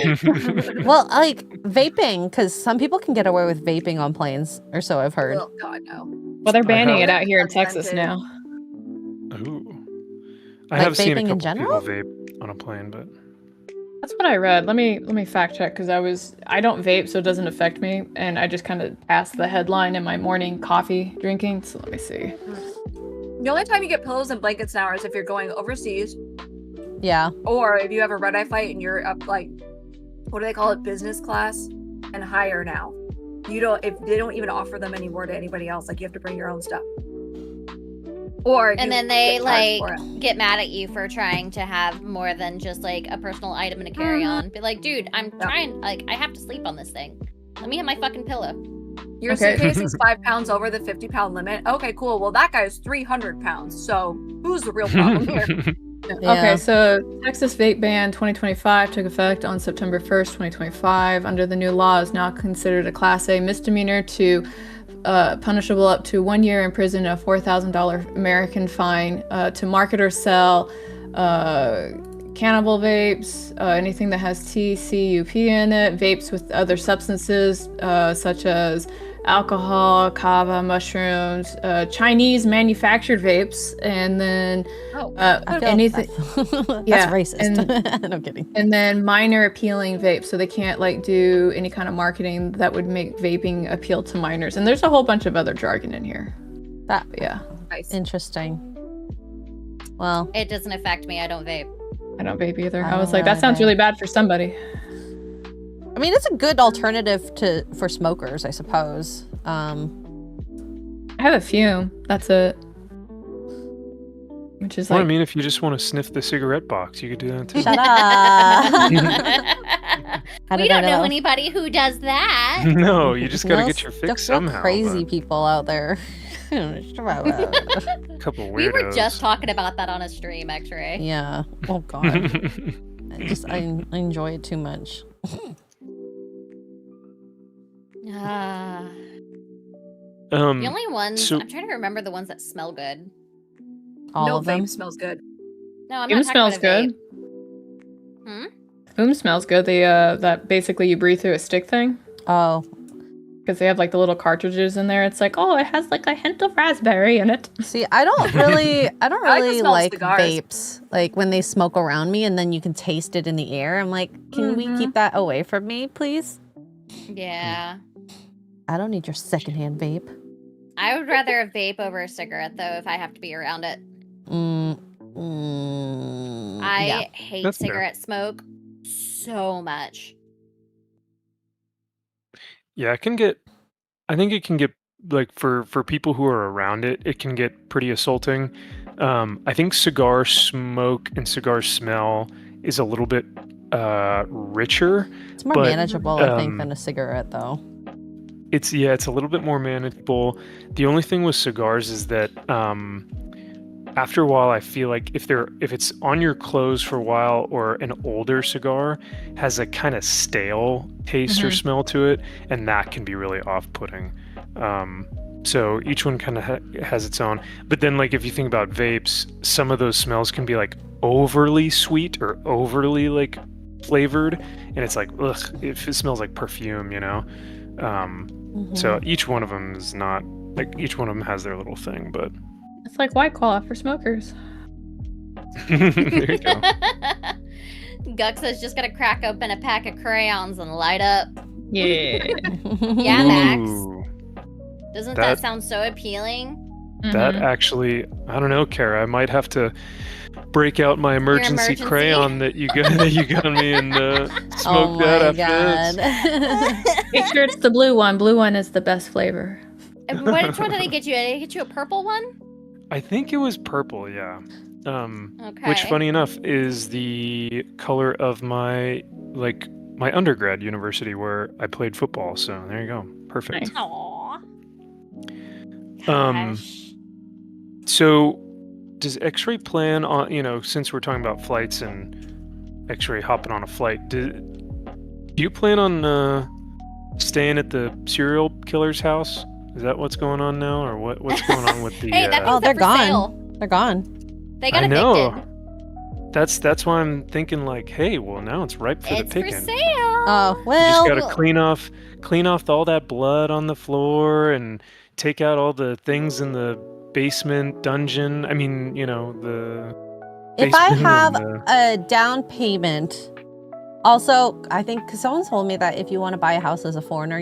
Well, like vaping, because some people can get away with vaping on planes, or so I've heard. Oh God, no. Well, they're banning have- it out here in Texas Unvented. now. Ooh. I Like have seen a vaping in couple people general? vape on a plane, but That's what I read. Let me fact check because I don't vape, so it doesn't affect me, and I just kind of passed the headline in my morning coffee drinking. So let me see. The only time you get pillows and blankets now is if you're going overseas, Yeah. or if you have a red eye flight and you're up like, what do they call it, business class and higher now. You don't, if they don't even offer them anymore to anybody else, like you have to bring your own stuff. Or And you then they get charged for like it. get mad at you for trying to have more than just like a personal item in a carry-on. Be like, dude, I'm trying, like, I have to sleep on this thing. Let me have my fucking pillow. Your Okay. suitcase is 5 pounds over the 50-pound limit. Okay, cool. Well, that guy is 300 pounds. So who's the real problem here? Yeah. Okay, so Texas vape ban 2025 took effect on September 1st, 2025. Under the new law, is now considered a Class A misdemeanor to punishable up to 1 year in prison and a $4,000 American fine to market or sell cannibal vapes, anything that has TCUP in it, vapes with other substances such as alcohol, kava, mushrooms, Chinese manufactured vapes, and then I feel anything. that's Yeah, racist. No, I'm kidding. And then minor appealing vapes, so they can't like do any kind of marketing that would make vaping appeal to minors. And there's a whole bunch of other jargon in here. That But yeah, Nice. interesting. Well, It doesn't affect me. I don't vape. I don't vape either. I I was don't like, that sounds either. really bad for somebody. I mean, it's a good alternative for smokers, I suppose. I have a few. That's it. Which is well, like, I mean, if you just want to sniff the cigarette box, you could do that too. Shut up. How We did I don't know anybody who does that. No, you just gotta Well, get your fix real somehow. Crazy but people out there. a couple weirdos. We were just talking about that on a stream, Xray. Yeah. Oh God. I enjoy it too much. Ah. Um, The only ones so- I'm trying to remember the ones that smell good. All No of them. vape smells good. No, I'm Boom not talking smells about a good. vape. Boom smells good. They that basically you breathe through a stick thing. Oh, Because they have like the little cartridges in there. It's like, oh, it has like a hint of raspberry in it. see, I don't really I like the really smell of like cigars. vapes. Like when they smoke around me and then you can taste it in the air. I'm like, can we keep that away from me, please? Yeah. I don't need your secondhand vape. I would rather a vape over a cigarette though if I have to be around it. I Yeah. hate That's fair. cigarette smoke so much. Yeah, I think it can get like for people who are around it, it can get pretty assaulting. I think cigar smoke and cigar smell is a little bit richer. It's more But, manageable, I think, um, than a cigarette, though. It's a little bit more manageable. The only thing with cigars is that after a while, I feel like if it's on your clothes for a while, or an older cigar has a kind of stale taste or smell to it, and that can be really off-putting. So each one kind of has its own. But then, like, if you think about vapes, some of those smells can be like overly sweet or overly like flavored, and it's like, ugh, it smells like perfume, you know. So each one of them is not like, each one of them has their little thing, but It's like White Claw for smokers. there you go. Gux is just gonna crack open a pack of crayons and light up. Yeah. Yeah, Max. Ooh, Doesn't That- that sound so appealing? that Mhm. actually, I don't know, Kara. I might have to break out my emergency emergency? crayon that you got me and smoke Oh that my after this. Make sure it's the blue one. Blue one is the best flavor. And which one did I get you? Did I get you a purple one? I think it was purple, yeah. Okay. Which, funny enough, is the color of my undergrad university where I played football. So there you go, perfect. Nice. Aww. Um, Gosh. So, does Xray plan on, since we're talking about flights and Xray hopping on a flight, do you plan on staying at the serial killer's house? Is that what's going on now, or what's going on with the? Hey, that Oh, means they're for gone. sale. They're gone. They got I know. evicted. That's why I'm thinking like, hey, well now it's ripe for the It's for picking. sale. Oh, You well. just gotta clean off all that blood on the floor and take out all the things in the basement dungeon. I mean, the If I basement have and a down payment, also, I think, because someone told me that if you want to buy a house as a foreigner,